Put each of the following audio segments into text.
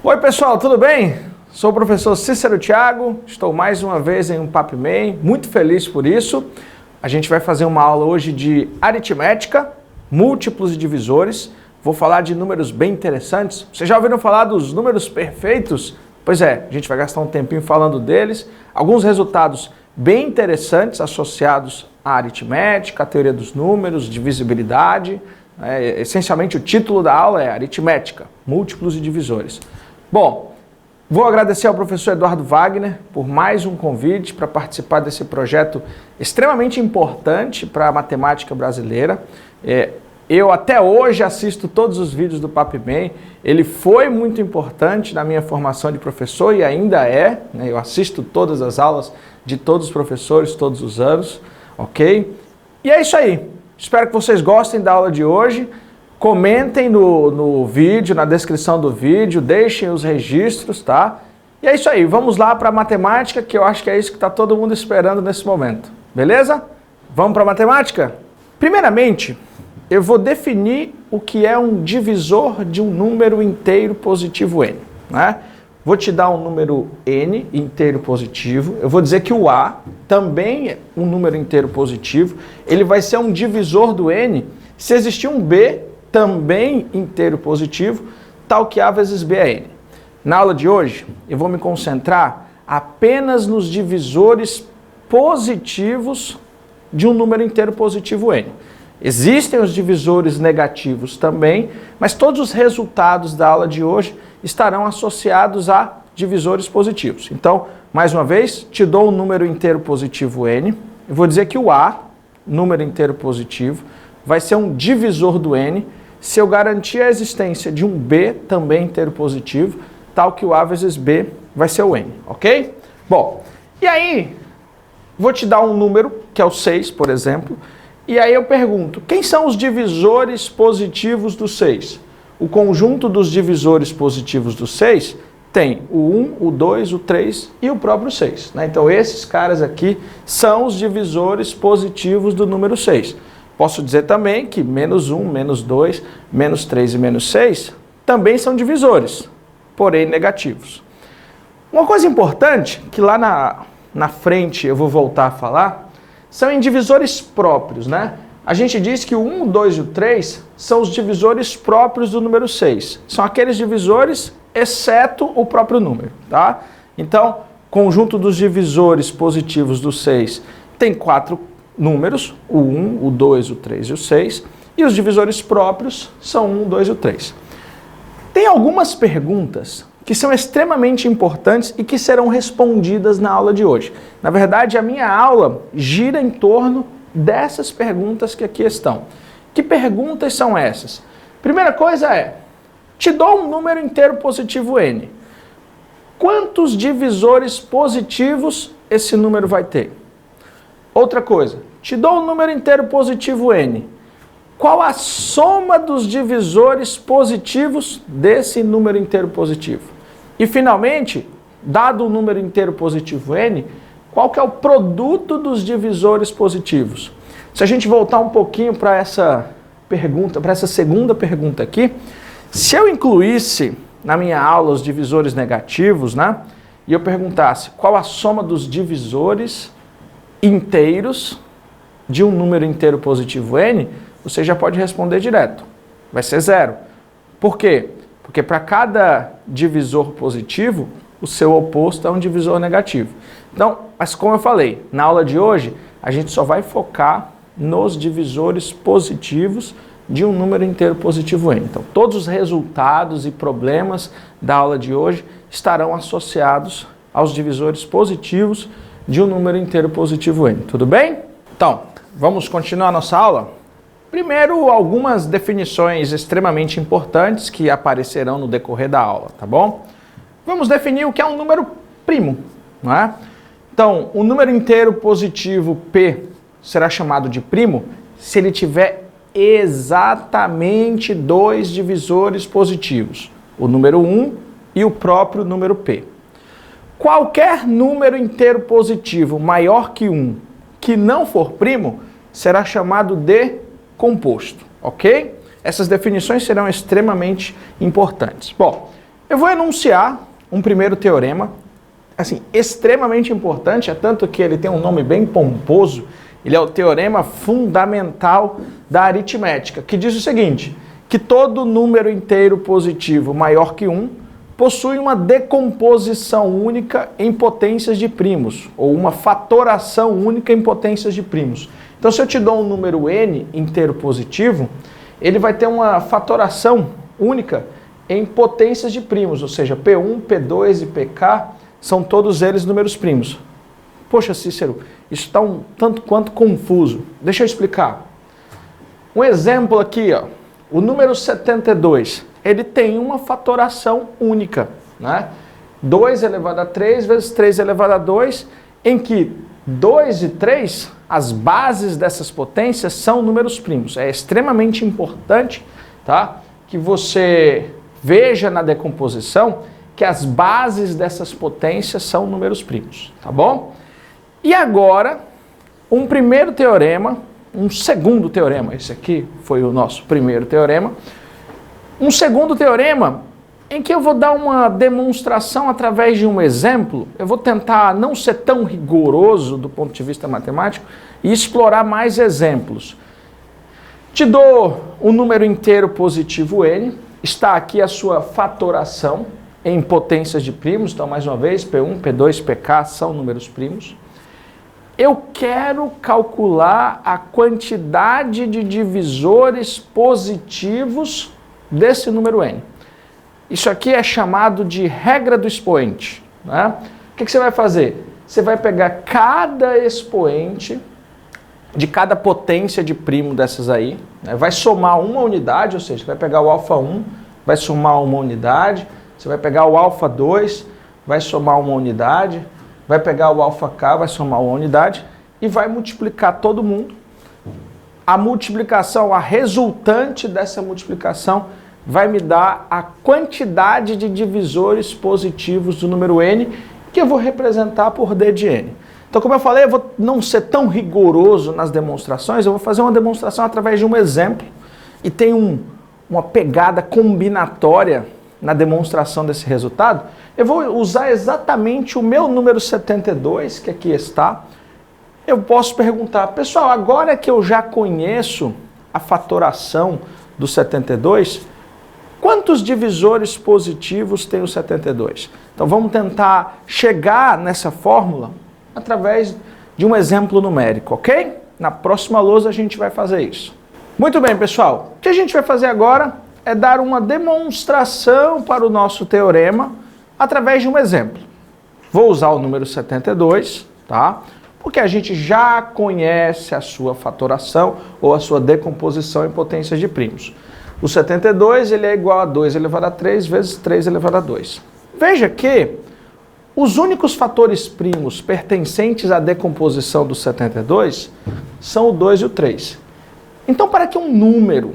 Oi pessoal, tudo bem? Sou o professor Cícero Thiago, estou mais uma vez em um PAPMEI, muito feliz por isso. A gente vai fazer uma aula hoje de aritmética, múltiplos e divisores. Vou falar de números bem interessantes. Vocês já ouviram falar dos números perfeitos? Pois é, a gente vai gastar um tempinho falando deles. Alguns resultados bem interessantes associados à aritmética, à teoria dos números, divisibilidade. Essencialmente o título da aula é aritmética, múltiplos e divisores. Bom, vou agradecer ao professor Eduardo Wagner por mais um convite para participar desse projeto extremamente importante para a matemática brasileira. Eu até hoje assisto todos os vídeos do PAPMEI, ele foi muito importante na minha formação de professor e ainda é, né? Eu assisto todas as aulas de todos os professores todos os anos, ok? E é isso aí, espero que vocês gostem da aula de hoje. Comentem no vídeo, na descrição do vídeo, deixem os registros, tá? E é isso aí, vamos lá para a matemática, que eu acho que é isso que está todo mundo esperando nesse momento. Beleza? Vamos para a matemática? Primeiramente, eu vou definir o que é um divisor de um número inteiro positivo n, né? Vou te dar um número n inteiro positivo, eu vou dizer que o a também é um número inteiro positivo, ele vai ser um divisor do n se existir um b também inteiro positivo, tal que a vezes b é n. Na aula de hoje, eu vou me concentrar apenas nos divisores positivos de um número inteiro positivo n. Existem os divisores negativos também, mas todos os resultados da aula de hoje estarão associados a divisores positivos. Então, mais uma vez, te dou um número inteiro positivo n, eu vou dizer que o a, número inteiro positivo, vai ser um divisor do n se eu garantir a existência de um b também inteiro positivo, tal que o a vezes b vai ser o n, ok? Bom, e aí, vou te dar um número, que é o 6, por exemplo, e aí eu pergunto, quem são os divisores positivos do 6? O conjunto dos divisores positivos do 6 tem o 1, o 2, o 3 e o próprio 6, né? Então esses caras aqui são os divisores positivos do número 6. Posso dizer também que menos 1, menos 2, menos 3 e menos 6 também são divisores, porém negativos. Uma coisa importante, que lá na frente eu vou voltar a falar, são em divisores próprios, né? A gente diz que o 1, o 2 e o 3 são os divisores próprios do número 6. São aqueles divisores exceto o próprio número, tá? Então, conjunto dos divisores positivos do 6 tem 4 números, o 1, o 2, o 3 e o 6, e os divisores próprios são 1, 2 e o 3. Tem algumas perguntas que são extremamente importantes e que serão respondidas na aula de hoje. Na verdade, a minha aula gira em torno dessas perguntas que aqui estão. Que perguntas são essas? Primeira coisa é, te dou um número inteiro positivo n. Quantos divisores positivos esse número vai ter? Outra coisa, te dou um número inteiro positivo n. Qual a soma dos divisores positivos desse número inteiro positivo? E finalmente, dado o número inteiro positivo n, qual que é o produto dos divisores positivos? Se a gente voltar um pouquinho para essa pergunta, para essa segunda pergunta aqui, se eu incluísse na minha aula os divisores negativos, né, e eu perguntasse qual a soma dos divisores inteiros de um número inteiro positivo n, você já pode responder direto. Vai ser 0. Por quê? Porque para cada divisor positivo, o seu oposto é um divisor negativo. Então, mas como eu falei, na aula de hoje, a gente só vai focar nos divisores positivos de um número inteiro positivo n. Então, todos os resultados e problemas da aula de hoje estarão associados aos divisores positivos de um número inteiro positivo n. Tudo bem? Então, vamos continuar a nossa aula? Primeiro, algumas definições extremamente importantes que aparecerão no decorrer da aula, tá bom? Vamos definir o que é um número primo, não é? Então, o número inteiro positivo p será chamado de primo se ele tiver exatamente dois divisores positivos, o número 1 e o próprio número p. Qualquer número inteiro positivo maior que 1 que não for primo será chamado de composto, ok? Essas definições serão extremamente importantes. Bom, Eu vou enunciar um primeiro teorema, assim, extremamente importante, é tanto que ele tem um nome bem pomposo, ele é o teorema fundamental da aritmética, que diz o seguinte, que todo número inteiro positivo maior que 1 possui uma decomposição única em potências de primos, ou uma fatoração única em potências de primos. Então, se eu te dou um número n inteiro positivo, ele vai ter uma fatoração única em potências de primos, ou seja, P1, P2 e PK são todos eles números primos. Poxa, Cícero, isso está um tanto quanto confuso. Deixa eu explicar. Um exemplo aqui, ó, o número 72, ele tem uma fatoração única, né? 2 elevado a 3 vezes 3 elevado a 2, em que 2 e 3, as bases dessas potências são números primos. É extremamente importante, tá, que você veja na decomposição que as bases dessas potências são números primos, tá bom? E agora, um primeiro teorema, um segundo teorema, esse aqui foi o nosso primeiro teorema, um segundo teorema em que eu vou dar uma demonstração através de um exemplo, eu vou tentar não ser tão rigoroso do ponto de vista matemático e explorar mais exemplos. Te dou um número inteiro positivo n, está aqui a sua fatoração em potências de primos, então mais uma vez, P1, P2, PK são números primos. Eu quero calcular a quantidade de divisores positivos desse número n. Isso aqui é chamado de regra do expoente, né? O que você vai fazer? Você vai pegar cada expoente de cada potência de primo dessas aí, né? Vai somar uma unidade, ou seja, vai pegar o alfa 1, vai somar uma unidade, você vai pegar o alfa 2, vai somar uma unidade, vai pegar o alfa k, vai somar uma unidade e vai multiplicar todo mundo. A multiplicação, a resultante dessa multiplicação vai me dar a quantidade de divisores positivos do número n, que eu vou representar por d de n. Então, como eu falei, eu vou não ser tão rigoroso nas demonstrações, eu vou fazer uma demonstração através de um exemplo e tem uma pegada combinatória na demonstração desse resultado. Eu vou usar exatamente o meu número 72, que aqui está. Eu posso perguntar, pessoal, agora que eu já conheço a fatoração do 72, quantos divisores positivos tem o 72? Então vamos tentar chegar nessa fórmula através de um exemplo numérico, ok? Na próxima lousa a gente vai fazer isso. Muito bem, pessoal. O que a gente vai fazer agora é dar uma demonstração para o nosso teorema através de um exemplo. Vou usar o número 72, tá? Porque a gente já conhece a sua fatoração ou a sua decomposição em potências de primos. O 72 ele é igual a 2 elevado a 3 vezes 3 elevado a 2. Veja que os únicos fatores primos pertencentes à decomposição do 72 são o 2 e o 3. Então, para que um número,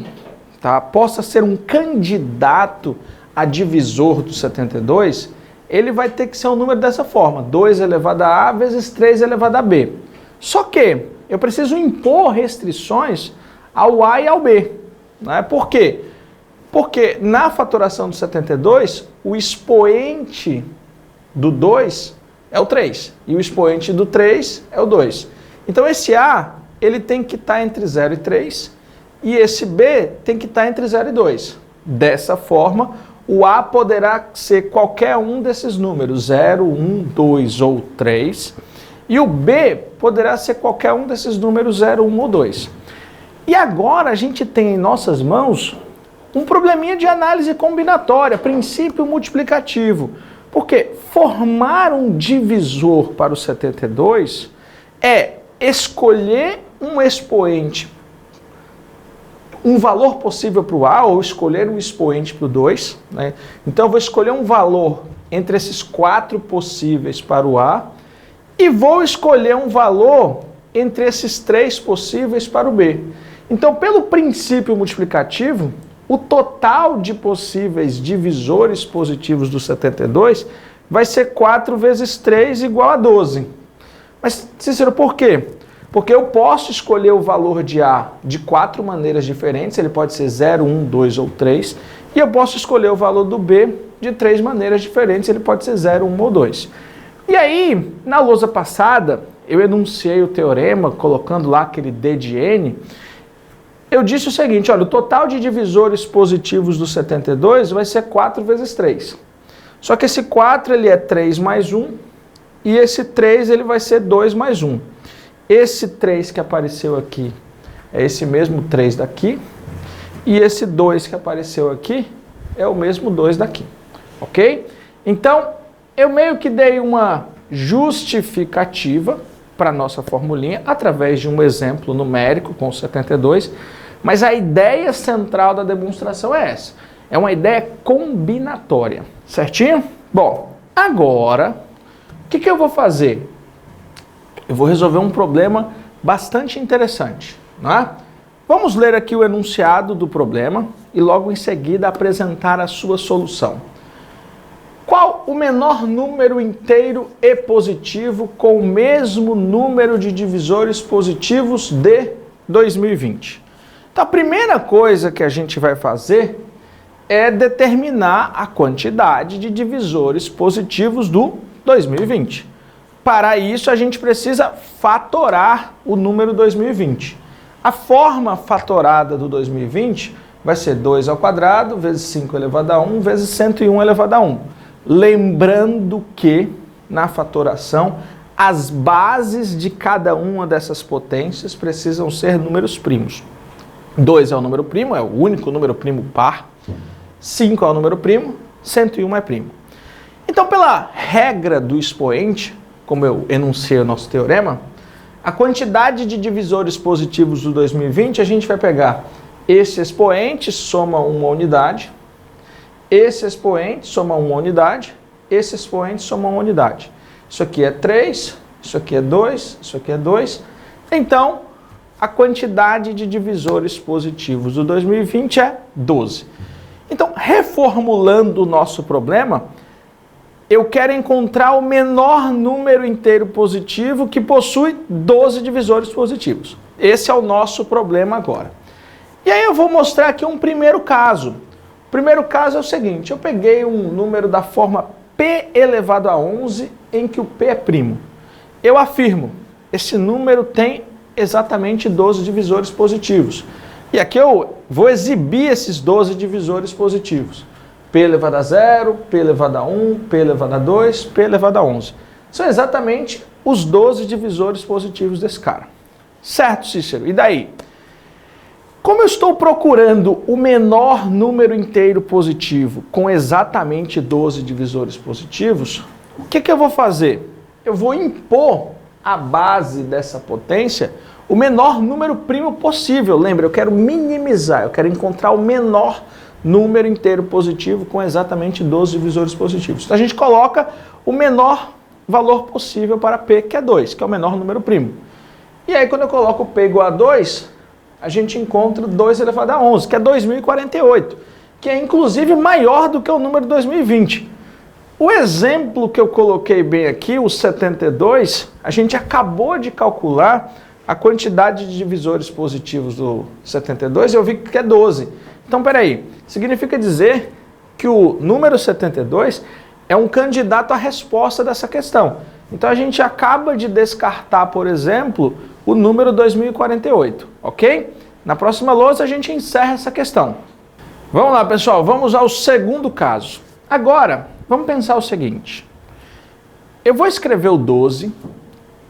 tá, possa ser um candidato a divisor do 72, ele vai ter que ser um número dessa forma, 2 elevado a A vezes 3 elevado a B. Só que eu preciso impor restrições ao A e ao B. Né? Por quê? Porque na fatoração do 72, o expoente do 2 é o 3 e o expoente do 3 é o 2. Então esse A ele tem que estar entre 0 e 3 e esse B tem que estar entre 0 e 2. Dessa forma, o A poderá ser qualquer um desses números, 0, 1, 2 ou 3, e o B poderá ser qualquer um desses números, 0, 1 ou 2. E agora a gente tem em nossas mãos um probleminha de análise combinatória, princípio multiplicativo. Porque formar um divisor para o 72 é escolher um expoente, um valor possível para o A, ou escolher um expoente para o 2. Né? Então eu vou escolher um valor entre esses 4 possíveis para o A e vou escolher um valor entre esses 3 possíveis para o B. Então, pelo princípio multiplicativo, o total de possíveis divisores positivos do 72 vai ser 4 vezes 3 igual a 12. Mas, Cícero, por quê? Porque eu posso escolher o valor de A de 4 maneiras diferentes, ele pode ser 0, 1, 2 ou 3, E eu posso escolher o valor do b de 3 maneiras diferentes, ele pode ser 0, 1 ou 2. E aí, na lousa passada, eu enunciei o teorema, colocando lá aquele d de n. Eu disse o seguinte, olha, o total de divisores positivos do 72 vai ser 4 vezes 3. Só que esse 4 ele é 3 mais 1, e esse 3 ele vai ser 2 mais 1. Esse 3 que apareceu aqui é esse mesmo 3 daqui, e esse 2 que apareceu aqui é o mesmo 2 daqui, ok? Então, eu meio que dei uma justificativa para a nossa formulinha, através de um exemplo numérico com 72, mas a ideia central da demonstração é essa. É uma ideia combinatória, certinho? Bom, agora, o que eu vou fazer? Eu vou resolver um problema bastante interessante, não é? Vamos ler aqui o enunciado do problema e logo em seguida apresentar a sua solução. Qual o menor número inteiro e positivo com o mesmo número de divisores positivos de 2020? Então, a primeira coisa que a gente vai fazer é determinar a quantidade de divisores positivos do 2020. Para isso, a gente precisa fatorar o número 2020. A forma fatorada do 2020 vai ser 2 ao quadrado vezes 5 elevado a 1 vezes 101 elevado a 1. Lembrando que, na fatoração, as bases de cada uma dessas potências precisam ser números primos. 2 é o número primo, é o único número primo par. 5 é o número primo, 101 é primo. Então, pela regra do expoente, como eu enunciei o nosso teorema, a quantidade de divisores positivos do 2020, a gente vai pegar esse expoente, soma uma unidade, esse expoente soma uma unidade, esse expoente soma uma unidade. Isso aqui é 3, isso aqui é 2, isso aqui é 2. Então, a quantidade de divisores positivos do 2020 é 12. Então, reformulando o nosso problema, eu quero encontrar o menor número inteiro positivo que possui 12 divisores positivos. Esse é o nosso problema agora. E aí eu vou mostrar aqui um primeiro caso. O primeiro caso é o seguinte, eu peguei um número da forma p elevado a 11, em que o p é primo. Eu afirmo, esse número tem exatamente 12 divisores positivos. E aqui eu vou exibir esses 12 divisores positivos. P elevado a 0, P elevado a 1, P elevado a 2, P elevado a 11. São exatamente os 12 divisores positivos desse cara. Certo, Cícero? E daí? Como eu estou procurando o menor número inteiro positivo com exatamente 12 divisores positivos, o que eu vou fazer? Eu vou impor a base dessa potência o menor número primo possível. Lembra, eu quero minimizar, eu quero encontrar o menor número inteiro positivo com exatamente 12 divisores positivos. Então a gente coloca o menor valor possível para P, que é 2, que é o menor número primo. E aí quando eu coloco P igual a 2, a gente encontra 2 elevado a 11, que é 2048, que é inclusive maior do que o número 2020. O exemplo que eu coloquei bem aqui, o 72, a gente acabou de calcular a quantidade de divisores positivos do 72 e eu vi que é 12. Então, peraí, significa dizer que o número 72 é um candidato à resposta dessa questão. Então, a gente acaba de descartar, por exemplo, o número 2048, ok? Na próxima lousa, a gente encerra essa questão. Vamos lá, pessoal, vamos ao segundo caso. Agora, vamos pensar o seguinte. Eu vou escrever o 12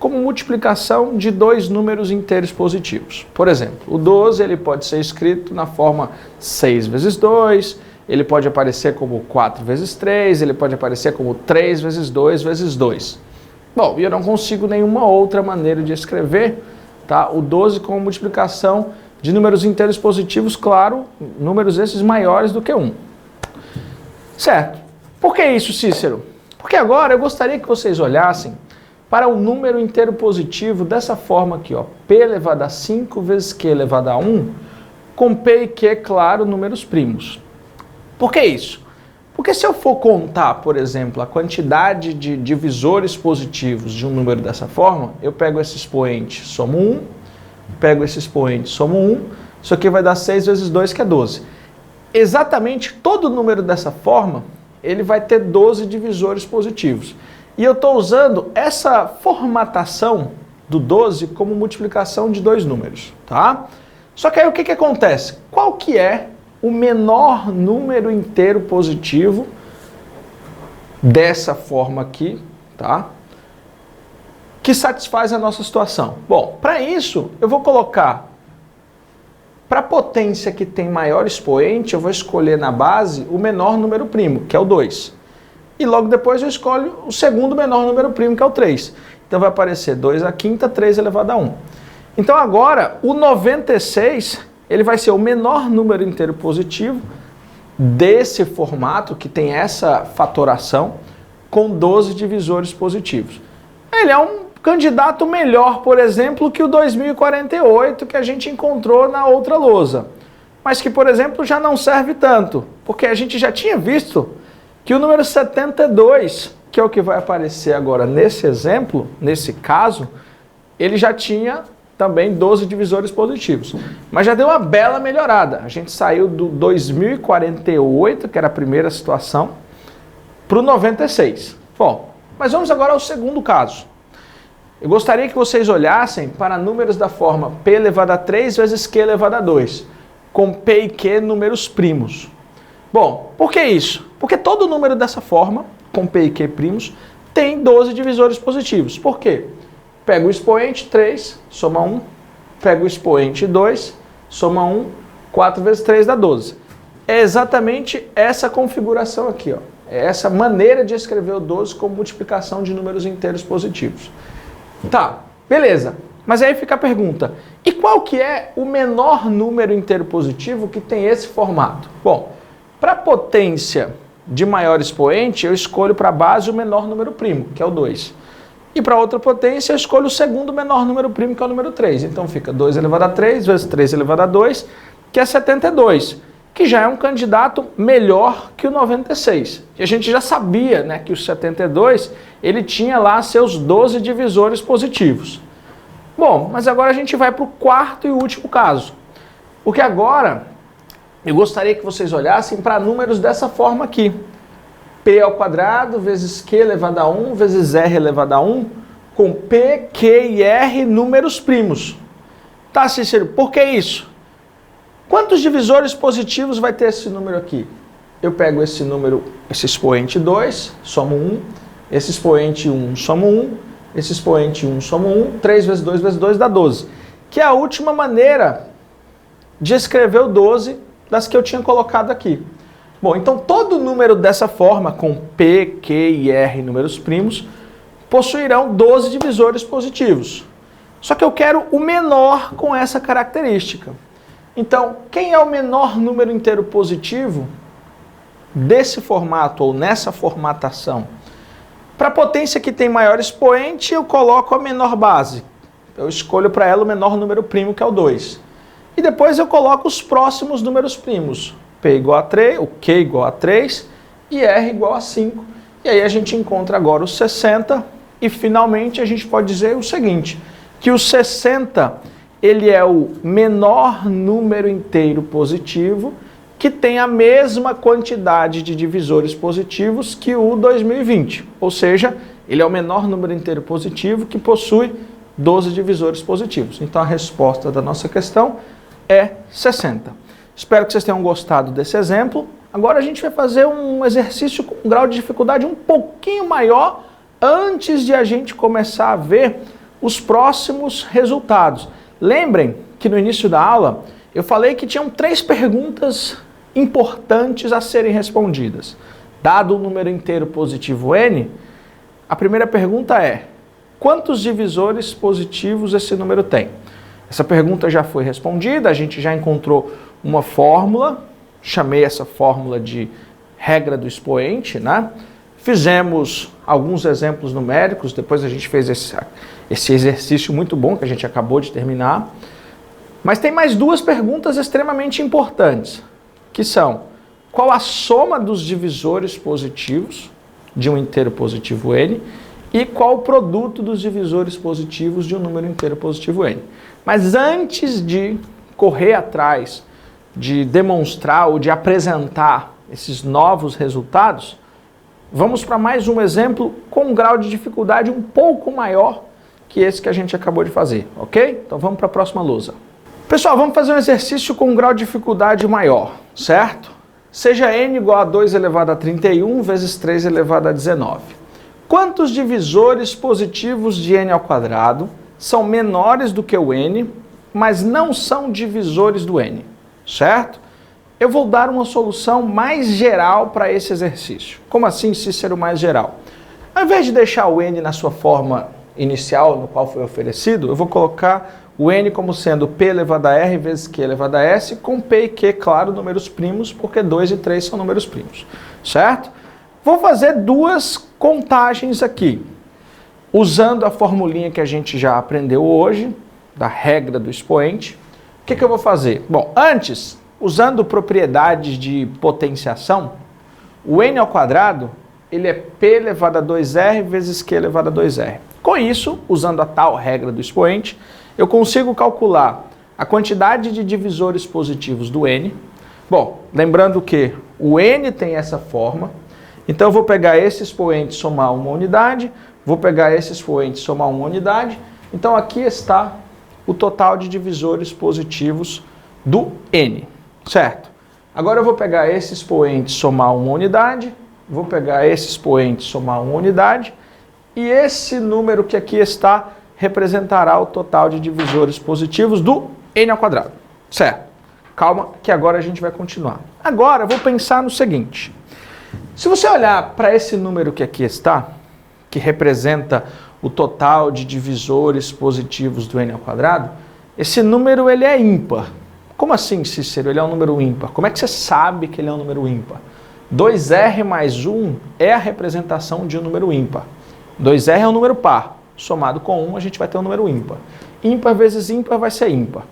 como multiplicação de dois números inteiros positivos. Por exemplo, o 12 ele pode ser escrito na forma 6 vezes 2, ele pode aparecer como 4 vezes 3, ele pode aparecer como 3 vezes 2 vezes 2. Bom, e eu não consigo nenhuma outra maneira de escrever, tá? O 12 como multiplicação de números inteiros positivos, claro, números esses maiores do que 1. Certo. Por que isso, Cícero? Porque agora eu gostaria que vocês olhassem para o número inteiro positivo dessa forma aqui, ó, P elevado a 5 vezes Q elevado a 1, com P e Q, claro, números primos. Por que isso? Porque se eu for contar, por exemplo, a quantidade de divisores positivos de um número dessa forma, eu pego esse expoente, somo 1, pego esse expoente, somo 1, isso aqui vai dar 6 vezes 2, que é 12. exatamente todo número dessa forma, ele vai ter 12 divisores positivos. E eu estou usando essa formatação do 12 como multiplicação de dois números, tá? Só que aí o que acontece? Qual que é o menor número inteiro positivo dessa forma aqui, tá? Que satisfaz a nossa situação? Bom, para isso eu vou colocar, para a potência que tem maior expoente, eu vou escolher na base o menor número primo, que é o 2. E logo depois eu escolho o segundo menor número primo, que é o 3. Então vai aparecer 2 à quinta, 3 elevado a 1. Então agora, o 96, ele vai ser o menor número inteiro positivo desse formato, que tem essa fatoração, com 12 divisores positivos. Ele é um candidato melhor, por exemplo, que o 2048 que a gente encontrou na outra lousa. Mas que, por exemplo, já não serve tanto, porque a gente já tinha visto que o número 72, que é o que vai aparecer agora nesse exemplo, nesse caso, ele já tinha também 12 divisores positivos. Mas já deu uma bela melhorada. A gente saiu do 2048, que era a primeira situação, para o 96. Bom, mas vamos agora ao segundo caso. Eu gostaria que vocês olhassem para números da forma p elevado a 3 vezes q elevado a 2, com p e q números primos. Bom, por que isso? Porque todo número dessa forma, com p e q primos, tem 12 divisores positivos. Por quê? Pega o expoente 3, soma 1. Pega o expoente 2, soma 1. 4 vezes 3 dá 12. É exatamente essa configuração aqui, ó. É essa maneira de escrever o 12 como multiplicação de números inteiros positivos. Tá, beleza. Mas aí fica a pergunta, e qual que é o menor número inteiro positivo que tem esse formato? Bom, para a potência de maior expoente, eu escolho para a base o menor número primo, que é o 2. E para outra potência, eu escolho o segundo menor número primo, que é o número 3. Então fica 2 elevado a 3 vezes 3 elevado a 2, que é 72, que já é um candidato melhor que o 96. E a gente já sabia, né, que o 72, ele tinha lá seus 12 divisores positivos. Bom, mas agora a gente vai para o quarto e último caso. Porque agora eu gostaria que vocês olhassem para números dessa forma aqui. P ao quadrado vezes Q elevado a 1 vezes R elevado a 1, com P, Q e R números primos. Tá, Cícero, por que isso? Quantos divisores positivos vai ter esse número aqui? Eu pego esse número, esse expoente 2, somo 1, esse expoente 1, somo 1, esse expoente 1, somo 1, 3 vezes 2 vezes 2 dá 12, que é a última maneira de escrever o 12 das que eu tinha colocado aqui. Bom, então todo número dessa forma, com P, Q e R números primos, possuirão 12 divisores positivos. Só que eu quero o menor com essa característica. Então, quem é o menor número inteiro positivo desse formato ou nessa formatação? Para a potência que tem maior expoente, eu coloco a menor base. Eu escolho para ela o menor número primo, que é o 2. E depois eu coloco os próximos números primos. P igual a 3, o Q igual a 3 e R igual a 5. E aí a gente encontra agora o 60 e finalmente a gente pode dizer o seguinte, que o 60 ele é o menor número inteiro positivo que tem a mesma quantidade de divisores positivos que o 2020. Ou seja, ele é o menor número inteiro positivo que possui 12 divisores positivos. Então a resposta da nossa questão é 60. Espero que vocês tenham gostado desse exemplo. Agora a gente vai fazer um exercício com um grau de dificuldade um pouquinho maior antes de a gente começar a ver os próximos resultados. Lembrem que no início da aula eu falei que tinham 3 perguntas importantes a serem respondidas. Dado o número inteiro positivo n, a primeira pergunta é: quantos divisores positivos esse número tem? Essa pergunta já foi respondida, a gente já encontrou uma fórmula, chamei essa fórmula de regra do expoente, né? Fizemos alguns exemplos numéricos, depois a gente fez esse exercício muito bom que a gente acabou de terminar. Mas tem mais 2 perguntas extremamente importantes, que são: qual a soma dos divisores positivos de um inteiro positivo n e qual o produto dos divisores positivos de um número inteiro positivo n. Mas antes de correr atrás de demonstrar ou de apresentar esses novos resultados, vamos para mais um exemplo com um grau de dificuldade um pouco maior que esse que a gente acabou de fazer, ok? Então vamos para a próxima lousa. Pessoal, vamos fazer um exercício com um grau de dificuldade maior, certo? Seja n igual a 2 elevado a 31 vezes 3 elevado a 19. Quantos divisores positivos de n ao quadrado são menores do que o n, mas não são divisores do n, certo? Eu vou dar uma solução mais geral para esse exercício. Como assim, Cícero, mais geral? Ao invés de deixar o n na sua forma inicial, no qual foi oferecido, eu vou colocar o n como sendo p elevado a r vezes q elevado a s, com p e q, claro, números primos, porque 2 e 3 são números primos, certo? Vou fazer duas contagens aqui, usando a formulinha que a gente já aprendeu hoje, da regra do expoente. O que eu vou fazer? Bom, antes, usando propriedades de potenciação, o n ao quadrado, ele é p elevado a 2r vezes q elevado a 2r. Com isso, usando a tal regra do expoente, eu consigo calcular a quantidade de divisores positivos do n. Bom, lembrando que o n tem essa forma, então eu vou pegar esse expoente e somar uma unidade, vou pegar esse expoente e somar uma unidade, então aqui está o total de divisores positivos do n, certo? Agora eu vou pegar esse expoente e somar uma unidade, vou pegar esse expoente e somar uma unidade, e esse número que aqui está representará o total de divisores positivos do n ao quadrado, certo? Calma, que agora a gente vai continuar. Agora eu vou pensar no seguinte, se você olhar para esse número que aqui está, que representa o total de divisores positivos do n ao quadrado, esse número ele é ímpar. Como assim, Cícero? Ele é um número ímpar. Como é que você sabe que ele é um número ímpar? 2r mais 1 é a representação de um número ímpar. 2r é um número par. Somado com 1, a gente vai ter um número ímpar. Ímpar vezes ímpar vai ser ímpar.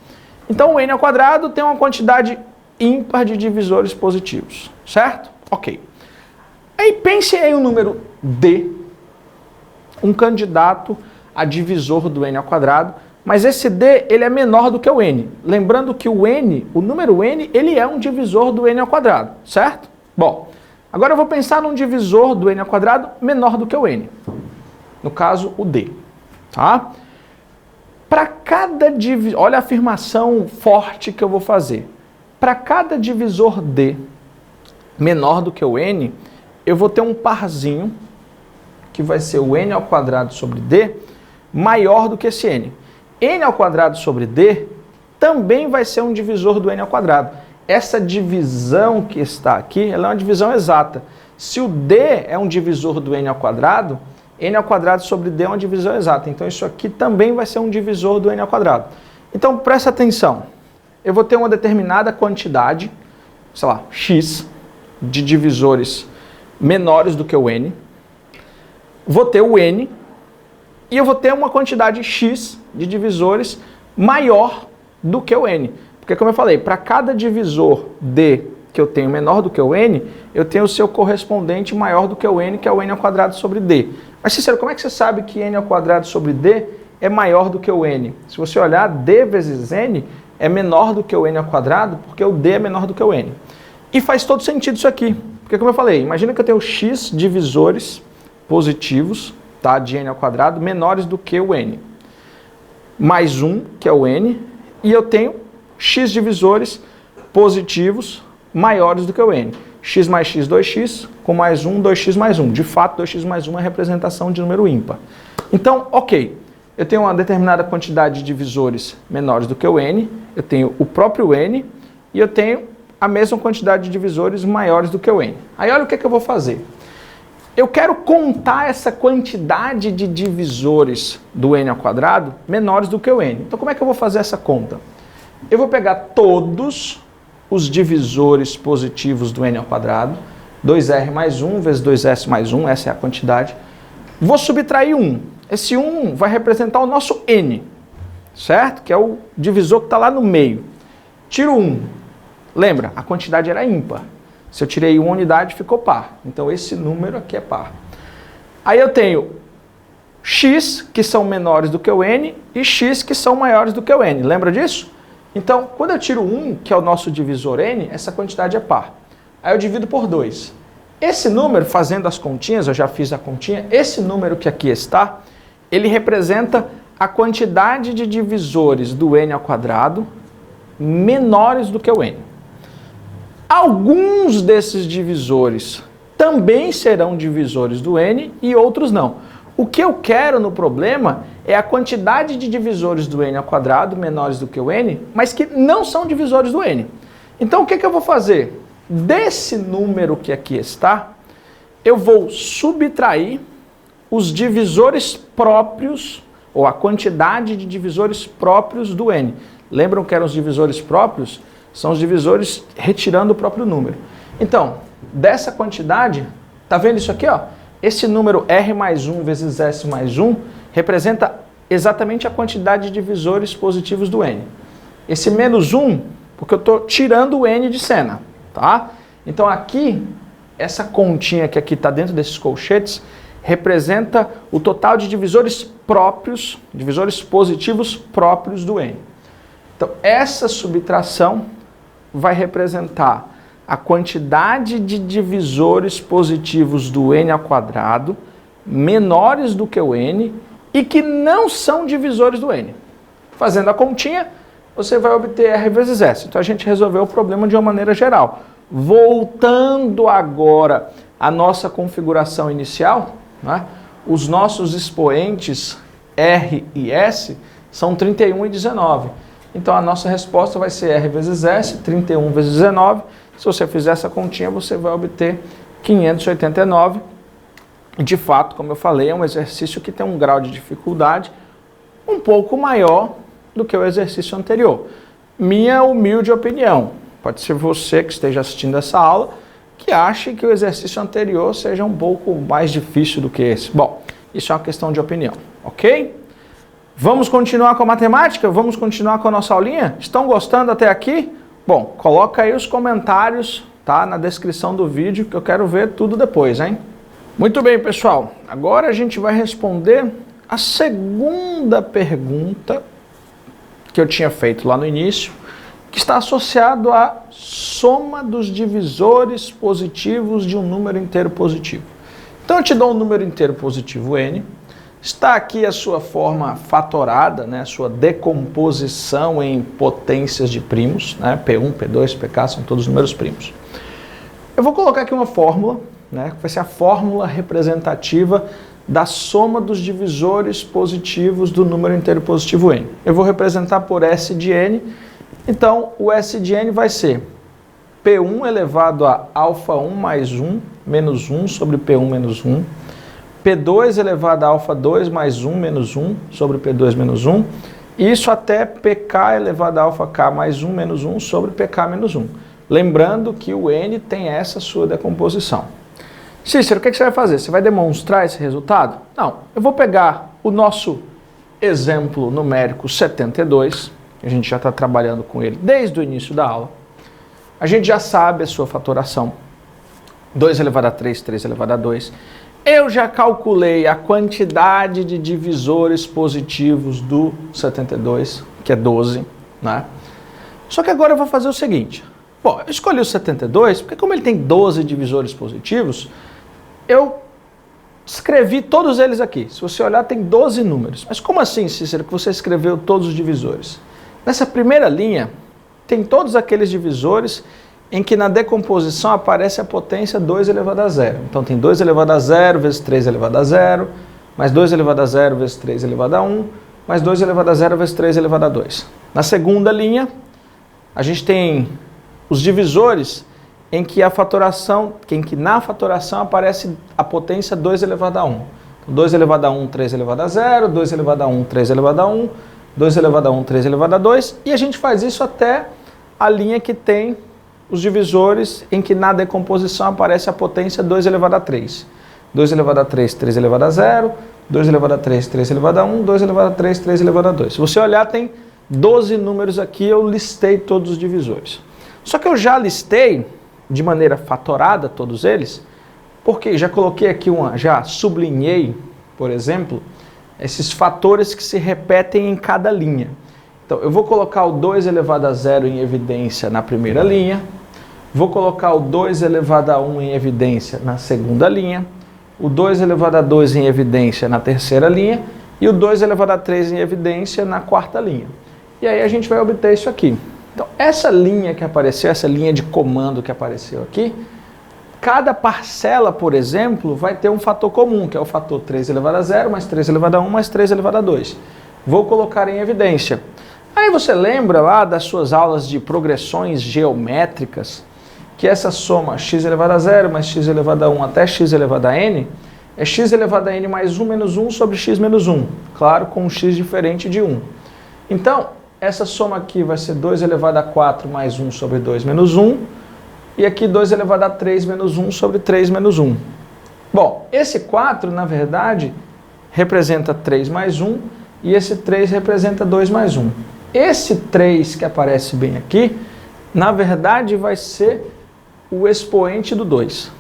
Então, o n ao quadrado tem uma quantidade ímpar de divisores positivos, certo? Ok. Aí pense em um número d, um candidato a divisor do n ao quadrado, mas esse d ele é menor do que o n. Lembrando que o n, o número n, ele é um divisor do n ao quadrado, certo? Bom, agora eu vou pensar num divisor do n ao quadrado menor do que o n. No caso, o d, tá? Para cada divisor, olha a afirmação forte que eu vou fazer. Para cada divisor d menor do que o n, eu vou ter um parzinho, que vai ser o n ao quadrado sobre d, maior do que esse n. N ao quadrado sobre d também vai ser um divisor do n ao quadrado. Essa divisão que está aqui, ela é uma divisão exata. Se o d é um divisor do n ao quadrado sobre d é uma divisão exata. Então, isso aqui também vai ser um divisor do n ao quadrado. Então, presta atenção. Eu vou ter uma determinada quantidade, sei lá, x, de divisores menores do que o n. Vou ter o n. E eu vou ter uma quantidade x de divisores maior do que o n. Porque, como eu falei, para cada divisor d que eu tenho menor do que o n, eu tenho o seu correspondente maior do que o n, que é o n ao quadrado sobre d. Mas, Cícero, como é que você sabe que n ao quadrado sobre d é maior do que o n? Se você olhar, d vezes n é menor do que o n ao quadrado, porque o d é menor do que o n. E faz todo sentido isso aqui. Porque, como eu falei, imagina que eu tenho x divisores positivos, tá, de n ao quadrado, menores do que o n. Mais 1, que é o n, e eu tenho x divisores positivos maiores do que o n. X mais x, 2x, com mais 1, 2x mais 1. De fato, 2x mais 1 é a representação de número ímpar. Então, ok, eu tenho uma determinada quantidade de divisores menores do que o n, eu tenho o próprio n, e eu tenho a mesma quantidade de divisores maiores do que o n. Aí olha o que eu vou fazer. Eu quero contar essa quantidade de divisores do n ao quadrado menores do que o n. Então, como é que eu vou fazer essa conta? Eu vou pegar todos os divisores positivos do n ao quadrado, 2r mais 1 vezes 2s mais 1, essa é a quantidade. Vou subtrair 1. Esse 1 vai representar o nosso n, certo? Que é o divisor que está lá no meio. Tiro 1. Lembra, a quantidade era ímpar. Se eu tirei uma unidade, ficou par. Então, esse número aqui é par. Aí eu tenho x, que são menores do que o n, e x, que são maiores do que o n. Lembra disso? Então, quando eu tiro 1, que é o nosso divisor n, essa quantidade é par. Aí eu divido por 2. Esse número, fazendo as continhas, eu já fiz a continha, esse número que aqui está, ele representa a quantidade de divisores do n ao quadrado menores do que o n. Alguns desses divisores também serão divisores do n e outros não. O que eu quero no problema é a quantidade de divisores do n ao quadrado menores do que o n, mas que não são divisores do n. Então o que eu vou fazer? Desse número que aqui está, eu vou subtrair os divisores próprios, ou a quantidade de divisores próprios do n. Lembram que eram os divisores próprios? São os divisores retirando o próprio número. Então, dessa quantidade, tá vendo isso aqui, ó? Esse número R mais 1 vezes S mais 1 representa exatamente a quantidade de divisores positivos do n. Esse menos 1, porque eu estou tirando o n de cena, tá? Então aqui, essa continha que aqui está dentro desses colchetes, representa o total de divisores próprios, divisores positivos próprios do n. Então essa subtração vai representar a quantidade de divisores positivos do n ao quadrado menores do que o n e que não são divisores do n. Fazendo a continha, você vai obter R vezes S. Então a gente resolveu o problema de uma maneira geral. Voltando agora à nossa configuração inicial, né, os nossos expoentes R e S são 31 e 19. Então a nossa resposta vai ser R vezes S, 31 vezes 19. Se você fizer essa continha, você vai obter 589. De fato, como eu falei, é um exercício que tem um grau de dificuldade um pouco maior do que o exercício anterior. Minha humilde opinião. Pode ser você que esteja assistindo essa aula que ache que o exercício anterior seja um pouco mais difícil do que esse. Bom, isso é uma questão de opinião, ok? Vamos continuar com a matemática? Vamos continuar com a nossa aulinha? Estão gostando até aqui? Bom, coloca aí os comentários, tá, na descrição do vídeo, que eu quero ver tudo depois, hein? Muito bem, pessoal. Agora a gente vai responder a segunda pergunta que eu tinha feito lá no início, que está associado à soma dos divisores positivos de um número inteiro positivo. Então eu te dou um número inteiro positivo n, está aqui a sua forma fatorada, né, a sua decomposição em potências de primos, né, P1, P2, PK, são todos números primos. Eu vou colocar aqui uma fórmula, né, que vai ser a fórmula representativa da soma dos divisores positivos do número inteiro positivo n. Eu vou representar por S de n, então o S de n vai ser P1 elevado a α1 mais 1 menos 1 sobre P1 menos 1, P2 elevado a α2 mais 1 menos 1 sobre P2 menos 1, isso até PK elevado a αk mais 1 menos 1 sobre PK menos 1. Lembrando que o n tem essa sua decomposição. Cícero, o que você vai fazer? Você vai demonstrar esse resultado? Não, eu vou pegar o nosso exemplo numérico 72, a gente já está trabalhando com ele desde o início da aula. A gente já sabe a sua fatoração, 2 elevado a 3, 3 elevado a 2. Eu já calculei a quantidade de divisores positivos do 72, que é 12, né? Só que agora eu vou fazer o seguinte. Bom, eu escolhi o 72 porque como ele tem 12 divisores positivos, eu escrevi todos eles aqui. Se você olhar, tem 12 números. Mas como assim, Cícero, que você escreveu todos os divisores? Nessa primeira linha, tem todos aqueles divisores em que na decomposição aparece a potência 2 elevado a 0. Então tem 2 elevado a 0 vezes 3 elevado a 0, mais 2 elevado a 0 vezes 3 elevado a 1, mais 2 elevado a 0 vezes 3 elevado a 2. Na segunda linha, a gente tem os divisores em que na fatoração aparece a potência 2 elevado a 1. Então, 2 elevado a 1, 3 elevado a 0, 2 elevado a 1, 3 elevado a 1, 2 elevado a 1, 3 elevado a 2, e a gente faz isso até a linha que tem os divisores em que na decomposição aparece a potência 2 elevado a 3. 2 elevado a 3, 3 elevado a 0, 2 elevado a 3, 3 elevado a 1, 2 elevado a 3, 3 elevado a 2. Se você olhar, tem 12 números aqui, eu listei todos os divisores. Só que eu já listei de maneira fatorada todos eles, porque já coloquei aqui já sublinhei, por exemplo, esses fatores que se repetem em cada linha. Então, eu vou colocar o 2 elevado a 0 em evidência na primeira linha, vou colocar o 2 elevado a 1 em evidência na segunda linha, o 2 elevado a 2 em evidência na terceira linha e o 2 elevado a 3 em evidência na quarta linha. E aí a gente vai obter isso aqui. Então, essa linha que apareceu, essa linha de comando que apareceu aqui, cada parcela, por exemplo, vai ter um fator comum, que é o fator 3 elevado a 0, mais 3 elevado a 1, mais 3 elevado a 2. Vou colocar em evidência. Aí você lembra lá das suas aulas de progressões geométricas, que essa soma x elevado a 0 mais x elevado a 1 até x elevado a n, é x elevado a n mais 1 menos 1 sobre x menos 1, claro, com um x diferente de 1. Então, essa soma aqui vai ser 2 elevado a 4 mais 1 sobre 2 menos 1, e aqui 2 elevado a 3 menos 1 sobre 3 menos 1. Bom, esse 4, na verdade, representa 3 mais 1, e esse 3 representa 2 mais 1. Esse 3 que aparece bem aqui, na verdade, vai ser o expoente do 2.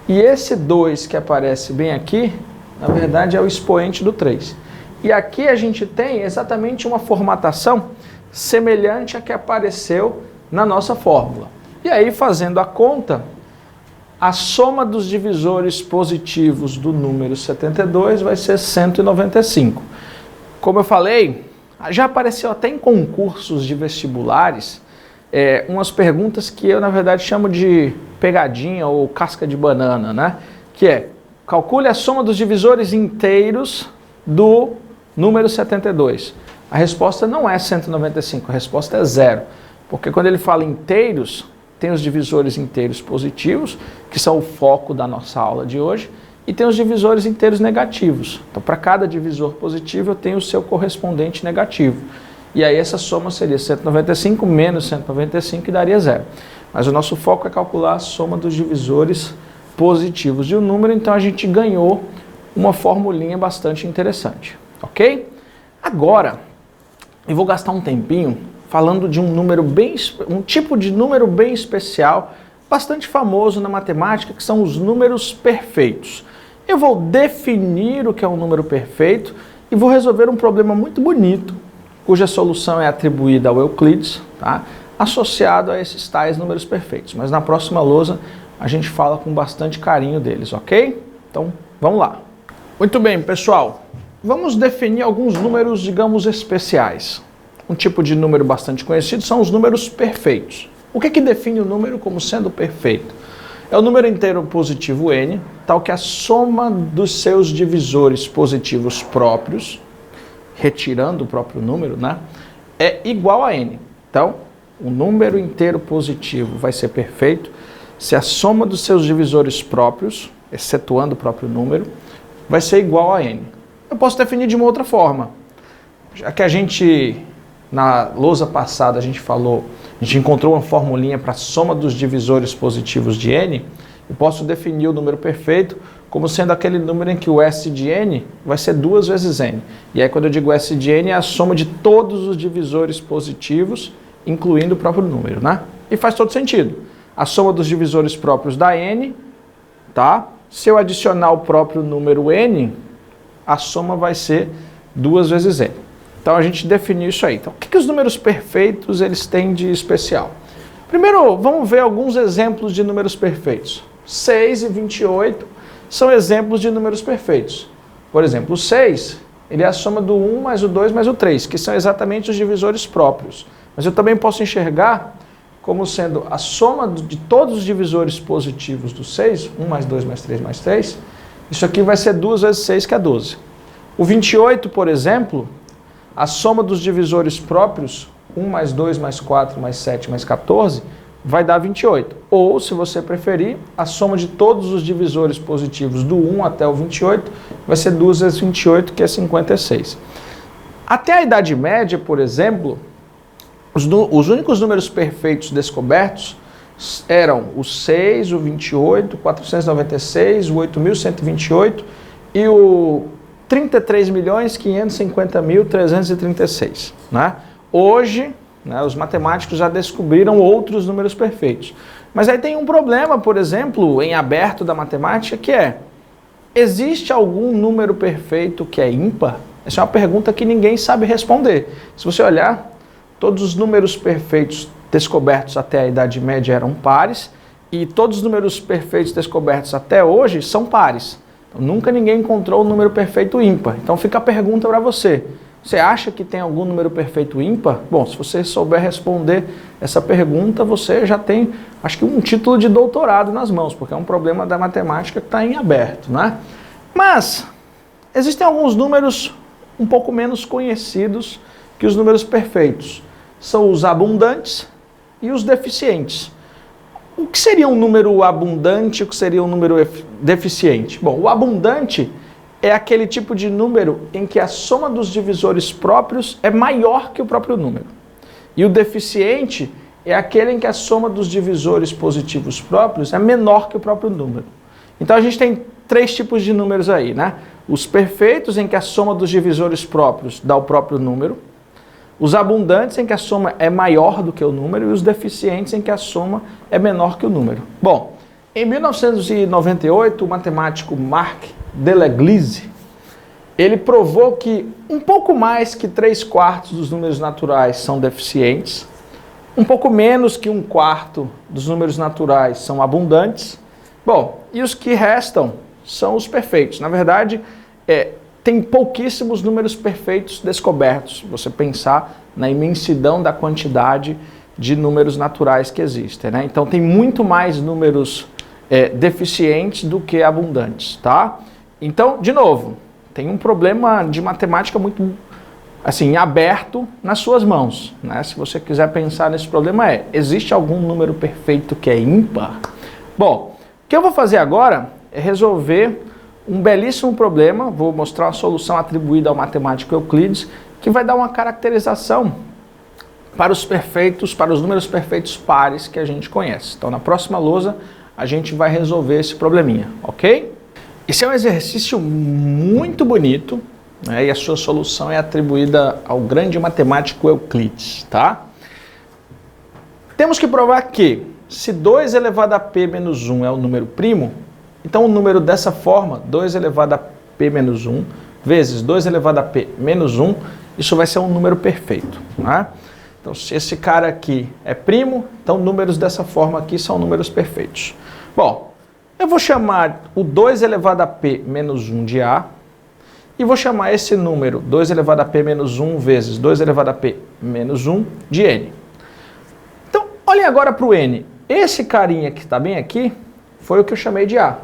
E esse 2 que aparece bem aqui, na verdade, é o expoente do 3. E aqui a gente tem exatamente uma formatação semelhante à que apareceu na nossa fórmula. E aí, fazendo a conta, a soma dos divisores positivos do número 72 vai ser 195. Como eu falei, já apareceu até em concursos de vestibulares umas perguntas que eu, na verdade, chamo de pegadinha ou casca de banana, né? Que é, calcule a soma dos divisores inteiros do número 72. A resposta não é 195, a resposta é 0. Porque quando ele fala inteiros, tem os divisores inteiros positivos, que são o foco da nossa aula de hoje, e tem os divisores inteiros negativos. Então, para cada divisor positivo, eu tenho o seu correspondente negativo. E aí essa soma seria 195 menos 195, que daria 0. Mas o nosso foco é calcular a soma dos divisores positivos de um número, então a gente ganhou uma formulinha bastante interessante, ok? Agora, eu vou gastar um tempinho falando de um tipo de número bem especial, bastante famoso na matemática, que são os números perfeitos. Eu vou definir o que é um número perfeito e vou resolver um problema muito bonito, cuja solução é atribuída ao Euclides, tá? Associado a esses tais números perfeitos. Mas na próxima lousa a gente fala com bastante carinho deles, ok? Então, vamos lá. Muito bem, pessoal. Vamos definir alguns números, digamos, especiais. Um tipo de número bastante conhecido são os números perfeitos. O que define o número como sendo perfeito? É o número inteiro positivo n, tal que a soma dos seus divisores positivos próprios, retirando o próprio número, né, é igual a n. Então, o número inteiro positivo vai ser perfeito se a soma dos seus divisores próprios, excetuando o próprio número, vai ser igual a n. Eu posso definir de uma outra forma. Já que a gente, na lousa passada, a gente encontrou uma formulinha para a soma dos divisores positivos de n, eu posso definir o número perfeito como sendo aquele número em que o S de n vai ser 2 vezes n. E aí, quando eu digo S de n, é a soma de todos os divisores positivos, incluindo o próprio número, né? E faz todo sentido. A soma dos divisores próprios da n, tá? Se eu adicionar o próprio número n, a soma vai ser 2 vezes n. Então, a gente definiu isso aí. Então, o que os números perfeitos eles têm de especial? Primeiro, vamos ver alguns exemplos de números perfeitos. 6 e 28 são exemplos de números perfeitos. Por exemplo, o 6, ele é a soma do 1 mais o 2 mais o 3, que são exatamente os divisores próprios. Mas eu também posso enxergar como sendo a soma de todos os divisores positivos do 6, 1 mais 2 mais 3 mais 3, isso aqui vai ser 2 vezes 6, que é 12. O 28, por exemplo, a soma dos divisores próprios, 1 mais 2 mais 4 mais 7 mais 14, vai dar 28. Ou, se você preferir, a soma de todos os divisores positivos do 1 até o 28 vai ser 2 vezes 28, que é 56. Até a Idade Média, por exemplo, os únicos números perfeitos descobertos eram o 6, o 28, o 496, o 8.128 e o 33.550.336, né? Hoje, né, os matemáticos já descobriram outros números perfeitos. Mas aí tem um problema, por exemplo, em aberto da matemática, que é: existe algum número perfeito que é ímpar? Essa é uma pergunta que ninguém sabe responder. Se você olhar todos os números perfeitos descobertos até a Idade Média eram pares, e todos os números perfeitos descobertos até hoje são pares. Então, nunca ninguém encontrou o número perfeito ímpar. Então fica a pergunta para você. Você acha que tem algum número perfeito ímpar? Bom, se você souber responder essa pergunta, você já tem, acho que um título de doutorado nas mãos, porque é um problema da matemática que está em aberto, né? Mas existem alguns números um pouco menos conhecidos que os números perfeitos. São os abundantes e os deficientes. O que seria um número abundante e o que seria um número deficiente? Bom, o abundante é aquele tipo de número em que a soma dos divisores próprios é maior que o próprio número. E o deficiente é aquele em que a soma dos divisores positivos próprios é menor que o próprio número. Então a gente tem três tipos de números aí, né? Os perfeitos, em que a soma dos divisores próprios dá o próprio número. Os abundantes, em que a soma é maior do que o número. E os deficientes, em que a soma é menor que o número. Bom, em 1998, o matemático Marc Delaglise, ele provou que um pouco mais que 3/4 dos números naturais são deficientes, um pouco menos que 1/4 dos números naturais são abundantes. Bom, e os que restam são os perfeitos. Na verdade, tem pouquíssimos números perfeitos descobertos, se você pensar na imensidão da quantidade de números naturais que existem, né? Então tem muito mais números deficientes do que abundantes, tá? Então, de novo, tem um problema de matemática muito assim, aberto nas suas mãos, né? Se você quiser pensar nesse problema existe algum número perfeito que é ímpar? Bom, o que eu vou fazer agora é resolver um belíssimo problema, vou mostrar uma solução atribuída ao matemático Euclides, que vai dar uma caracterização para os perfeitos, para os números perfeitos pares que a gente conhece. Então, na próxima lousa, a gente vai resolver esse probleminha, ok? Esse é um exercício muito bonito, né, e a sua solução é atribuída ao grande matemático Euclides, tá? Temos que provar que, se 2 elevado a p menos 1 é um número primo, então o número dessa forma, 2 elevado a p menos 1, vezes 2 elevado a p menos 1, isso vai ser um número perfeito, né? Então, se esse cara aqui é primo, então números dessa forma aqui são números perfeitos. Bom, eu vou chamar o 2 elevado a p menos 1 de A, e vou chamar esse número 2 elevado a p menos 1 vezes 2 elevado a p menos 1 de n. Então, olhem agora para o n. Esse carinha que está bem aqui foi o que eu chamei de A.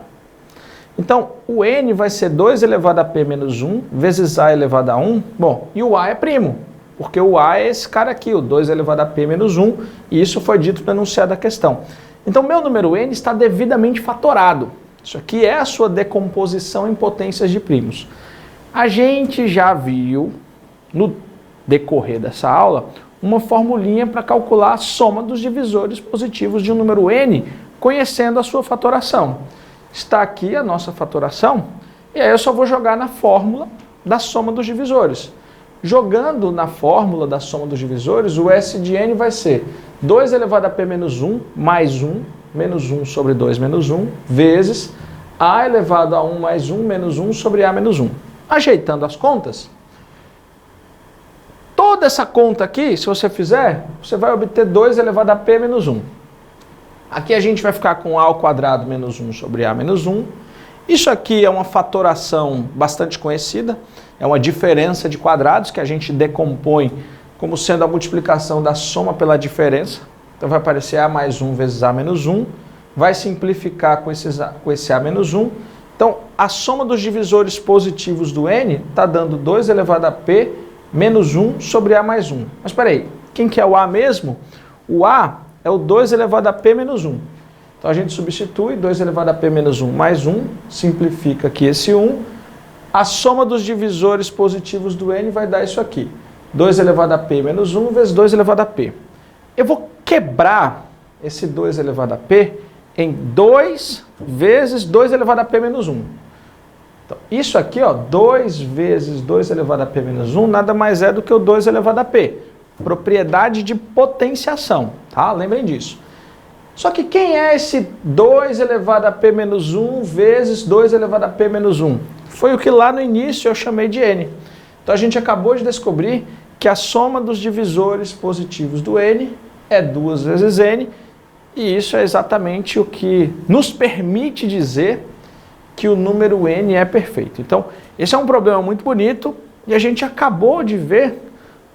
Então, o n vai ser 2 elevado a p menos 1 vezes A elevado a 1. Bom, e o A é primo, porque o A é esse cara aqui, o 2 elevado a p menos 1, e isso foi dito no enunciado da questão. Então, meu número n está devidamente fatorado. Isso aqui é a sua decomposição em potências de primos. A gente já viu, no decorrer dessa aula, uma formulinha para calcular a soma dos divisores positivos de um número n, conhecendo a sua fatoração. Está aqui a nossa fatoração, e aí eu só vou jogar na fórmula da soma dos divisores. Jogando na fórmula da soma dos divisores, o S de n vai ser 2 elevado a p menos 1 mais 1, menos 1 sobre 2 menos 1, vezes A elevado a 1 mais 1 menos 1 sobre A menos 1. Ajeitando as contas, toda essa conta aqui, se você fizer, você vai obter 2 elevado a p menos 1. Aqui a gente vai ficar com A ao quadrado menos 1 sobre A menos 1. Isso aqui é uma fatoração bastante conhecida, é uma diferença de quadrados que a gente decompõe como sendo a multiplicação da soma pela diferença. Então vai aparecer A mais 1 vezes A menos 1, vai simplificar com esse A menos 1. Então a soma dos divisores positivos do n está dando 2 elevado a p menos 1 sobre A mais 1. Mas espera aí, quem que é o A mesmo? O A é o 2 elevado a p menos 1. Então a gente substitui 2 elevado a p menos 1 mais 1, simplifica aqui esse 1. A soma dos divisores positivos do n vai dar isso aqui. 2 elevado a p menos 1 vezes 2 elevado a p. Eu vou quebrar esse 2 elevado a p em 2 vezes 2 elevado a p menos 1. Então, isso aqui, ó, 2 vezes 2 elevado a p menos 1, nada mais é do que o 2 elevado a p. Propriedade de potenciação, tá? Lembrem disso. Só que quem é esse 2 elevado a p menos 1 vezes 2 elevado a p menos 1? Foi o que lá no início eu chamei de n. Então a gente acabou de descobrir que a soma dos divisores positivos do n é 2 vezes n, e isso é exatamente o que nos permite dizer que o número n é perfeito. Então, esse é um problema muito bonito e a gente acabou de ver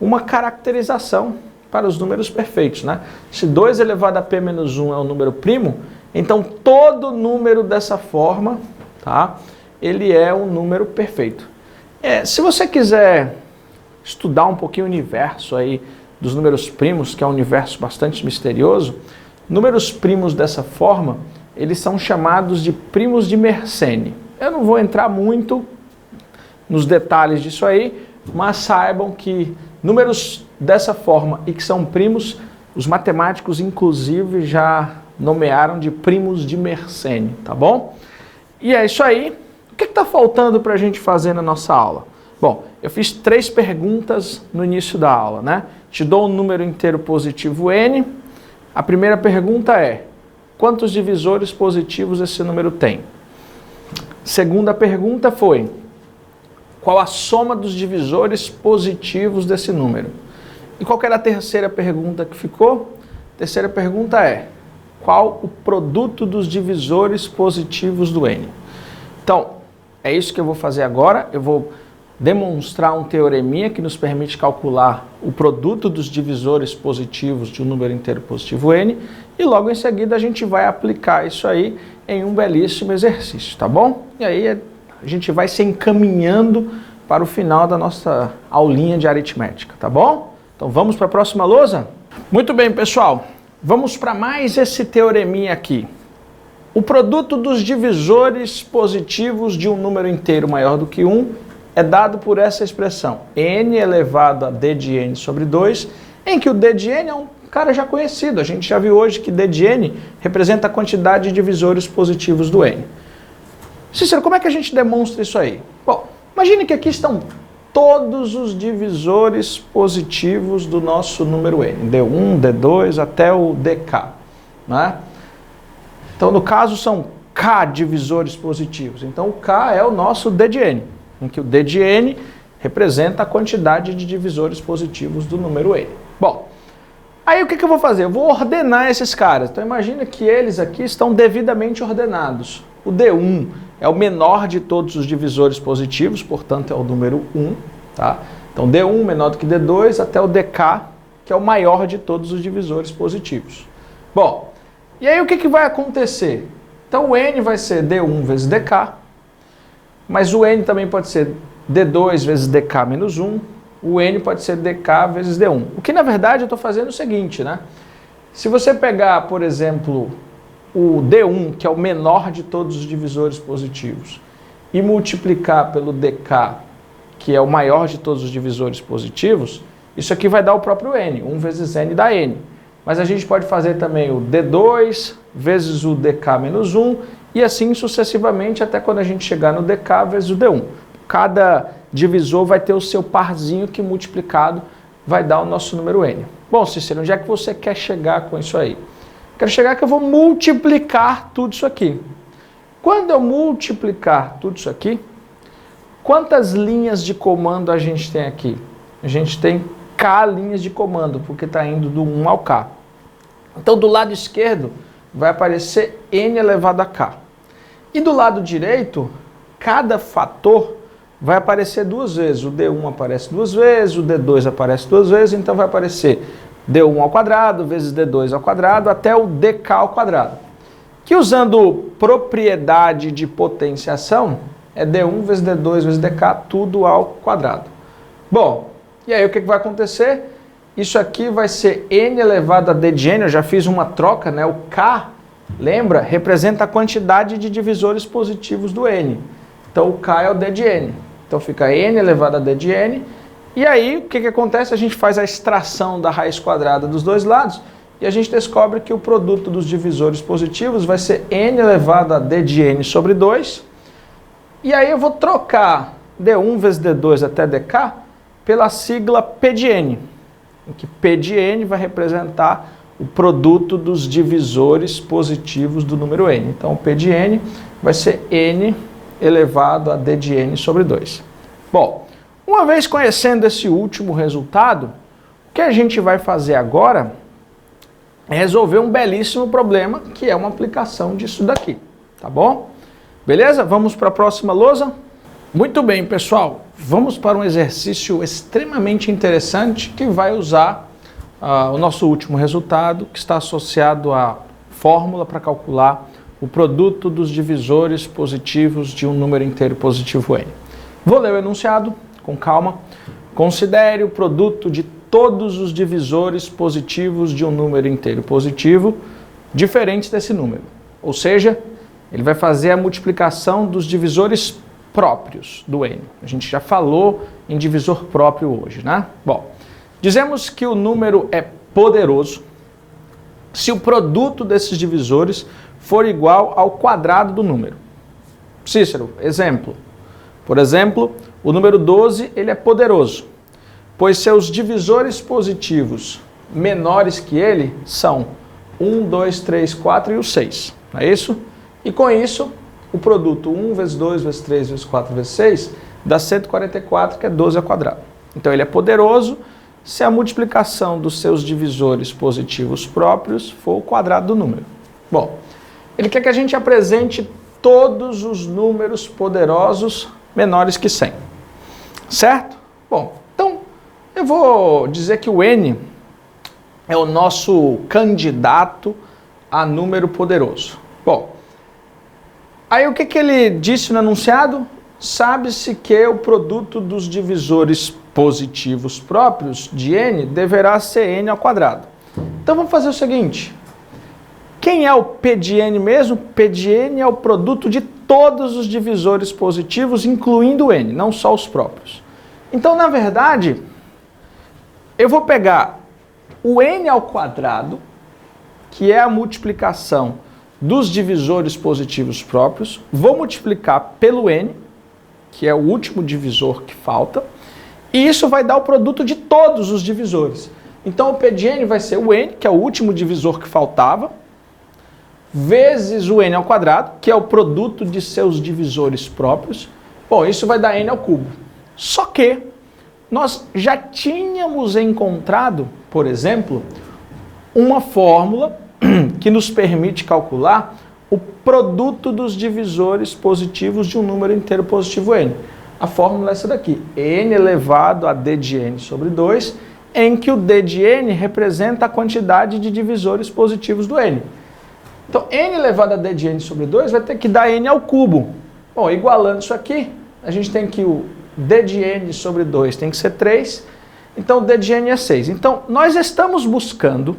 uma caracterização para os números perfeitos, né? Se 2 elevado a p menos 1 é um número primo, então todo número dessa forma, tá? Ele é um número perfeito. Se você quiser estudar um pouquinho o universo aí dos números primos, que é um universo bastante misterioso, números primos dessa forma, eles são chamados de primos de Mersenne. Eu não vou entrar muito nos detalhes disso aí, mas saibam que números dessa forma e que são primos, os matemáticos inclusive já nomearam de primos de Mersenne, tá bom? E é isso aí. O que está faltando para a gente fazer na nossa aula? Bom, eu fiz 3 perguntas no início da aula, né? Te dou um número inteiro positivo n. A primeira pergunta é: quantos divisores positivos esse número tem? Segunda pergunta foi: qual a soma dos divisores positivos desse número? E qual que era a terceira pergunta que ficou? A terceira pergunta é: qual o produto dos divisores positivos do n? Então, é isso que eu vou fazer agora. Eu vou demonstrar um teoreminha que nos permite calcular o produto dos divisores positivos de um número inteiro positivo n, e logo em seguida a gente vai aplicar isso aí em um belíssimo exercício, tá bom? E aí a gente vai se encaminhando para o final da nossa aulinha de aritmética, tá bom? Então vamos para a próxima lousa? Muito bem, pessoal. Vamos para mais esse teoreminha aqui. O produto dos divisores positivos de um número inteiro maior do que 1 é dado por essa expressão, n elevado a d de n sobre 2, em que o d de n é um cara já conhecido. A gente já viu hoje que d de n representa a quantidade de divisores positivos do n. Cícero, como é que a gente demonstra isso aí? Bom, imagine que aqui estão todos os divisores positivos do nosso número n, d1, d2 até o dk, né? Então, no caso, são k divisores positivos. Então, o k é o nosso d de n, em que o d de n representa a quantidade de divisores positivos do número n. Bom, aí o que eu vou fazer? Eu vou ordenar esses caras. Então, imagina que eles aqui estão devidamente ordenados. O d1 é o menor de todos os divisores positivos, portanto, é o número 1. Tá? Então, d1 menor do que d2 até o dk, que é o maior de todos os divisores positivos. Bom, e aí o que vai acontecer? Então o n vai ser d1 vezes dk, mas o n também pode ser d2 vezes dk menos 1, o n pode ser dk vezes d1. O que na verdade eu estou fazendo é o seguinte, né? Se você pegar, por exemplo, o d1, que é o menor de todos os divisores positivos, e multiplicar pelo dk, que é o maior de todos os divisores positivos, isso aqui vai dar o próprio n, 1 vezes n dá n. Mas a gente pode fazer também o d2 vezes o dk menos 1 e assim sucessivamente até quando a gente chegar no dk vezes o d1. Cada divisor vai ter o seu parzinho que multiplicado vai dar o nosso número n. Bom, Cícero, onde é que você quer chegar com isso aí? Quero chegar que eu vou multiplicar tudo isso aqui. Quando eu multiplicar tudo isso aqui, quantas linhas de comando a gente tem aqui? A gente tem k linhas de comando, porque está indo do 1 ao k. Então, do lado esquerdo, vai aparecer n elevado a k. E do lado direito, cada fator vai aparecer 2 vezes. O d1 aparece 2 vezes, o d2 aparece 2 vezes, então vai aparecer d1 ao quadrado vezes d2 ao quadrado até o dk ao quadrado. Que usando propriedade de potenciação, é d1 vezes d2 vezes dk, tudo ao quadrado. Bom, e aí o que vai acontecer? Isso aqui vai ser n elevado a d de n, eu já fiz uma troca, né? O k, lembra, representa a quantidade de divisores positivos do n. Então o k é o d de n. Então fica n elevado a d de n. E aí o que acontece? A gente faz a extração da raiz quadrada dos dois lados e a gente descobre que o produto dos divisores positivos vai ser n elevado a d de n sobre 2. E aí eu vou trocar d1 vezes d2 até dk pela sigla P de n, em que P de n vai representar o produto dos divisores positivos do número n. Então, o P de n vai ser n elevado a d de n sobre 2. Bom, Uma vez conhecendo esse último resultado, o que a gente vai fazer agora é resolver um belíssimo problema, que é uma aplicação disso daqui, tá bom? Beleza? Vamos para a próxima lousa? Muito bem, pessoal. Vamos para um exercício extremamente interessante que vai usar o nosso último resultado, que está associado à fórmula para calcular o produto dos divisores positivos de um número inteiro positivo n. Vou ler o enunciado com calma. Considere o produto de todos os divisores positivos de um número inteiro positivo diferentes desse número. Ou seja, ele vai fazer a multiplicação dos divisores próprios do n. A gente já falou em divisor próprio hoje, né? Bom, dizemos que o número é poderoso se o produto desses divisores for igual ao quadrado do número. Cícero, exemplo. Por exemplo, o número 12 ele é poderoso, pois seus divisores positivos menores que ele são 1, 2, 3, 4 e o 6. Não é isso? E com isso, o produto 1 vezes 2 vezes 3 vezes 4 vezes 6 dá 144, que é 12 ao quadrado. Então ele é poderoso se a multiplicação dos seus divisores positivos próprios for o quadrado do número. Bom, ele quer que a gente apresente todos os números poderosos menores que 100. Certo? Bom, então eu vou dizer que o n é o nosso candidato a número poderoso. Bom, aí o que ele disse no enunciado? Sabe-se que o produto dos divisores positivos próprios de n deverá ser n ao quadrado. Então vamos fazer o seguinte. Quem é o P de n mesmo? P de n é o produto de todos os divisores positivos, incluindo o n, não só os próprios. Então, na verdade, eu vou pegar o n ao quadrado, que é a multiplicação dos divisores positivos próprios, vou multiplicar pelo n, que é o último divisor que falta, e isso vai dar o produto de todos os divisores. Então, o P de n vai ser o n, que é o último divisor que faltava, vezes o n ao quadrado, que é o produto de seus divisores próprios. Bom, isso vai dar n ao cubo. Só que nós já tínhamos encontrado, por exemplo, uma fórmula que nos permite calcular o produto dos divisores positivos de um número inteiro positivo n. A fórmula é essa daqui, n elevado a d de n sobre 2, em que o d de n representa a quantidade de divisores positivos do n. Então, n elevado a d de n sobre 2 vai ter que dar n ao cubo. Bom, igualando isso aqui, a gente tem que o d de n sobre 2 tem que ser 3, então o d de n é 6. Então, nós estamos buscando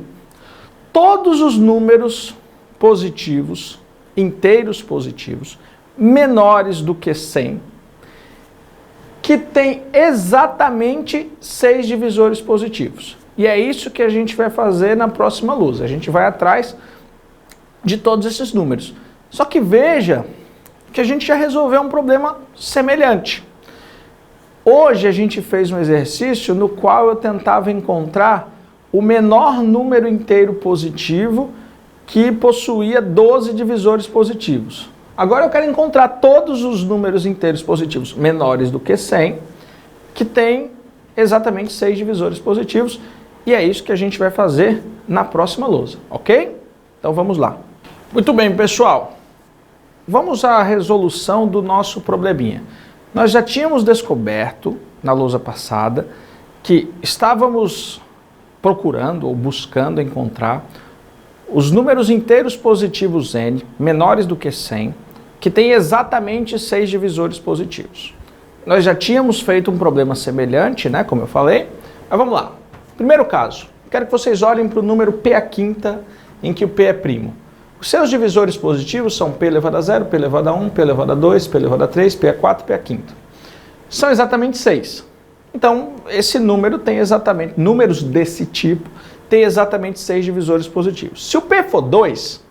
todos os números positivos, inteiros positivos, menores do que 100, que tem exatamente 6 divisores positivos. E é isso que a gente vai fazer na próxima luz. A gente vai atrás de todos esses números. Só que veja que a gente já resolveu um problema semelhante. Hoje a gente fez um exercício no qual eu tentava encontrar o menor número inteiro positivo que possuía 12 divisores positivos. Agora eu quero encontrar todos os números inteiros positivos menores do que 100, que tem exatamente 6 divisores positivos, e é isso que a gente vai fazer na próxima lousa, ok? Então vamos lá. Muito bem, pessoal. Vamos à resolução do nosso probleminha. Nós já tínhamos descoberto, na lousa passada, que estávamos procurando ou buscando encontrar os números inteiros positivos n, menores do que 100, que tem exatamente 6 divisores positivos. Nós já tínhamos feito um problema semelhante, né, como eu falei. Mas vamos lá. Primeiro caso, quero que vocês olhem para o número p à quinta, em que o p é primo. Os seus divisores positivos são p elevado a 0, p elevado a 1, p elevado a 2, p elevado a 3, p a 4, p a quinta. São exatamente 6. Então, esse número tem exatamente, números desse tipo, tem exatamente 6 divisores positivos. Se o p for 2,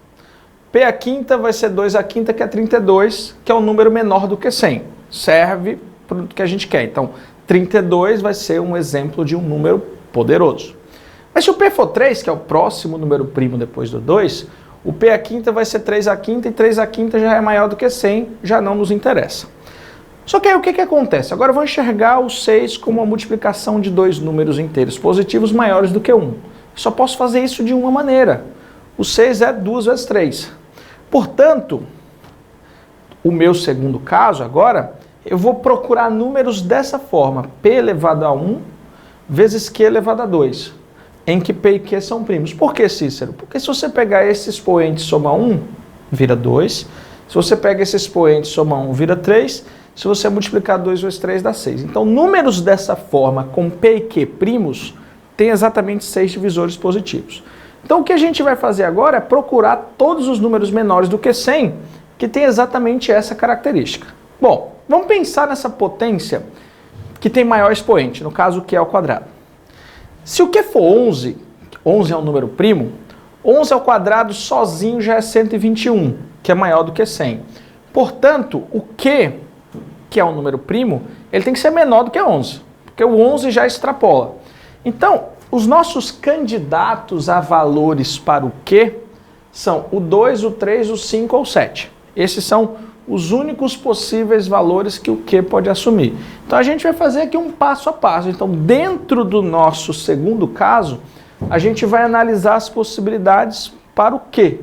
p à quinta vai ser 2 à quinta, que é 32, que é um número menor do que 100. Serve para o que a gente quer. Então, 32 vai ser um exemplo de um número poderoso. Mas se o p for 3, que é o próximo número primo depois do 2, o p à quinta vai ser 3 à quinta, e 3 à quinta já é maior do que 100, já não nos interessa. Só que aí o que acontece? Agora eu vou enxergar o 6 como uma multiplicação de dois números inteiros positivos maiores do que 1. Só posso fazer isso de uma maneira. O 6 é 2 vezes 3. Portanto, o meu segundo caso agora, eu vou procurar números dessa forma. P elevado a 1 vezes Q elevado a 2. Em que P e Q são primos. Por que, Cícero? Porque se você pegar esse expoente e somar 1, vira 2. Se você pega esse expoente e somar 1, vira 3. Se você multiplicar 2 vezes 3, dá 6. Então, números dessa forma, com P e Q primos, tem exatamente 6 divisores positivos. Então, o que a gente vai fazer agora é procurar todos os números menores do que 100, que tem exatamente essa característica. Bom, vamos pensar nessa potência que tem maior expoente, no caso, o Q ao quadrado. Se o Q for 11, 11 é um número primo, 11 ao quadrado sozinho já é 121, que é maior do que 100. Portanto, o Q, que é um número primo, ele tem que ser menor do que 11, porque o 11 já extrapola. Então, os nossos candidatos a valores para o Q são o 2, o 3, o 5 ou o 7. Esses são os únicos possíveis valores que o Q pode assumir. Então, a gente vai fazer aqui um passo a passo. Então, dentro do nosso segundo caso, a gente vai analisar as possibilidades para o Q.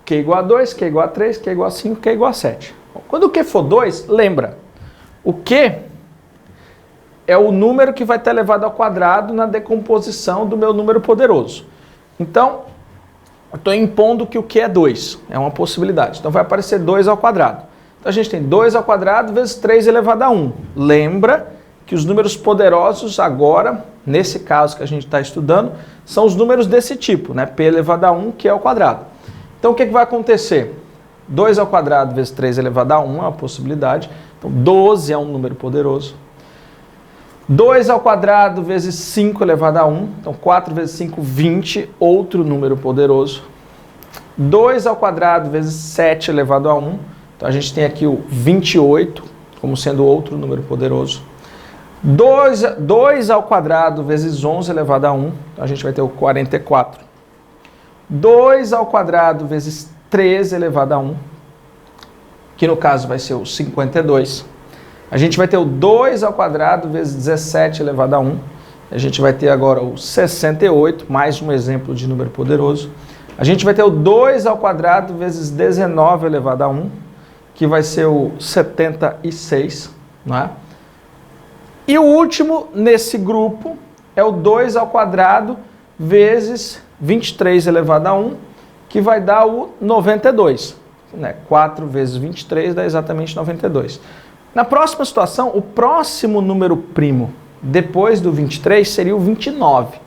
Q igual a 2, Q igual a 3, Q igual a 5, Q igual a 7. Bom, quando o Q for 2, lembra, o Q é o número que vai estar elevado ao quadrado na decomposição do meu número poderoso. Então, eu estou impondo que o Q é 2, é uma possibilidade. Então vai aparecer 2 ao quadrado. Então a gente tem 2 ao quadrado vezes 3 elevado a 1. Lembra que os números poderosos agora, nesse caso que a gente está estudando, são os números desse tipo, né? P elevado a 1, Q ao quadrado. Então o que vai acontecer? 2 ao quadrado vezes 3 elevado a 1 é uma possibilidade. Então 12 é um número poderoso. 2 ao quadrado vezes 5 elevado a 1. Então 4 vezes 5, 20, outro número poderoso. 2 ao quadrado vezes 7 elevado a 1. Então a gente tem aqui o 28 como sendo outro número poderoso. 2 ao quadrado vezes 11 elevado a 1. Então a gente vai ter o 44. 2 ao quadrado vezes 13 elevado a 1. Que no caso vai ser o 52. A gente vai ter o 2 ao quadrado vezes 17 elevado a 1. A gente vai ter agora o 68, mais um exemplo de número poderoso. A gente vai ter o 2 ao quadrado vezes 19 elevado a 1, que vai ser o 76, não é? E o último nesse grupo é o 2 ao quadrado vezes 23 elevado a 1, que vai dar o 92. 4 vezes 23 dá exatamente 92. Na próxima situação, o próximo número primo depois do 23 seria o 29.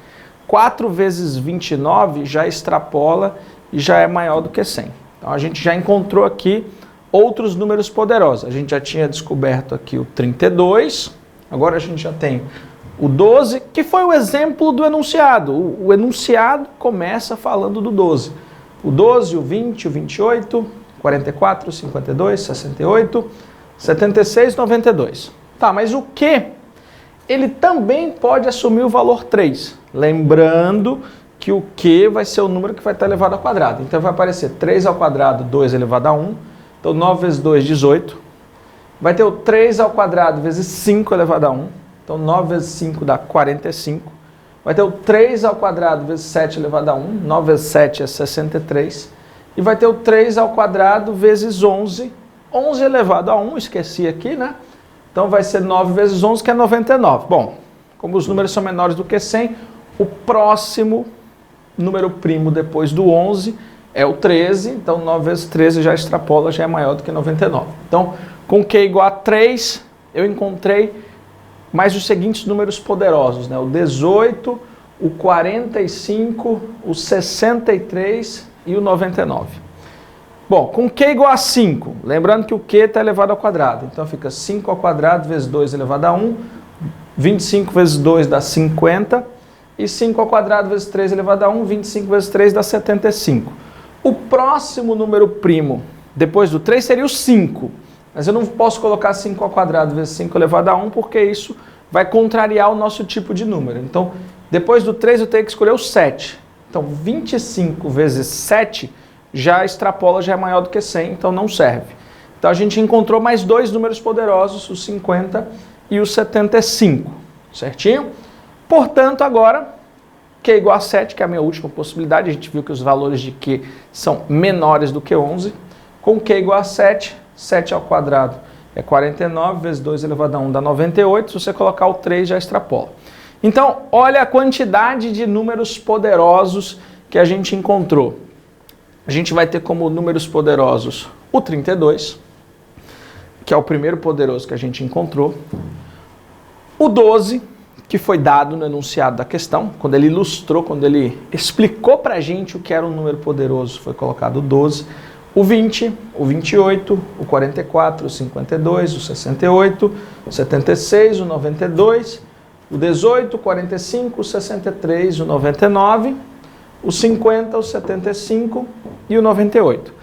4 vezes 29 já extrapola e já é maior do que 100. Então a gente já encontrou aqui outros números poderosos. A gente já tinha descoberto aqui o 32, agora a gente já tem o 12, que foi o exemplo do enunciado. O enunciado começa falando do 12. O 12, o 20, o 28, 44, 52, 68, 76, 92. Tá, mas o Q, ele também pode assumir o valor 3. Lembrando que o Q vai ser o número que vai estar elevado ao quadrado. Então vai aparecer 3 ao quadrado, 2 elevado a 1. Então 9 vezes 2, 18. Vai ter o 3 ao quadrado vezes 5 elevado a 1. Então 9 vezes 5 dá 45. Vai ter o 3 ao quadrado vezes 7 elevado a 1. 9 vezes 7 é 63. E vai ter o 3 ao quadrado vezes 11. 11 elevado a 1, esqueci aqui, né? Então vai ser 9 vezes 11, que é 99. Bom, como os números são menores do que 100, o próximo número primo depois do 11 é o 13. Então 9 vezes 13 já extrapola, já é maior do que 99. Então, com Q igual a 3, eu encontrei mais os seguintes números poderosos, né? O 18, o 45, o 63 e o 99. Bom, com Q igual a 5, lembrando que o Q está elevado ao quadrado, então fica 5 ao quadrado vezes 2 elevado a 1, 25 vezes 2 dá 50, e 5 ao quadrado vezes 3 elevado a 1, 25 vezes 3 dá 75. O próximo número primo, depois do 3, seria o 5, mas eu não posso colocar 5 ao quadrado vezes 5 elevado a 1, porque isso vai contrariar o nosso tipo de número. Então, depois do 3 eu tenho que escolher o 7. Então, 25 vezes 7 já extrapola, já é maior do que 100, então não serve. Então a gente encontrou mais dois números poderosos, o 50 e o 75, certinho? Portanto, agora, Q igual a 7, que é a minha última possibilidade, a gente viu que os valores de Q são menores do que 11, com Q igual a 7, 7 ao quadrado é 49, vezes 2 elevado a 1 dá 98, se você colocar o 3 já extrapola. Então, olha a quantidade de números poderosos que a gente encontrou. A gente vai ter como números poderosos o 32, que é o primeiro poderoso que a gente encontrou, o 12, que foi dado no enunciado da questão, quando ele ilustrou, quando ele explicou para a gente o que era um número poderoso, foi colocado o 12, o 20, o 28, o 44, o 52, o 68, o 76, o 92, o 18, o 45, o 63, o 99, o 50, o 75 e o 98.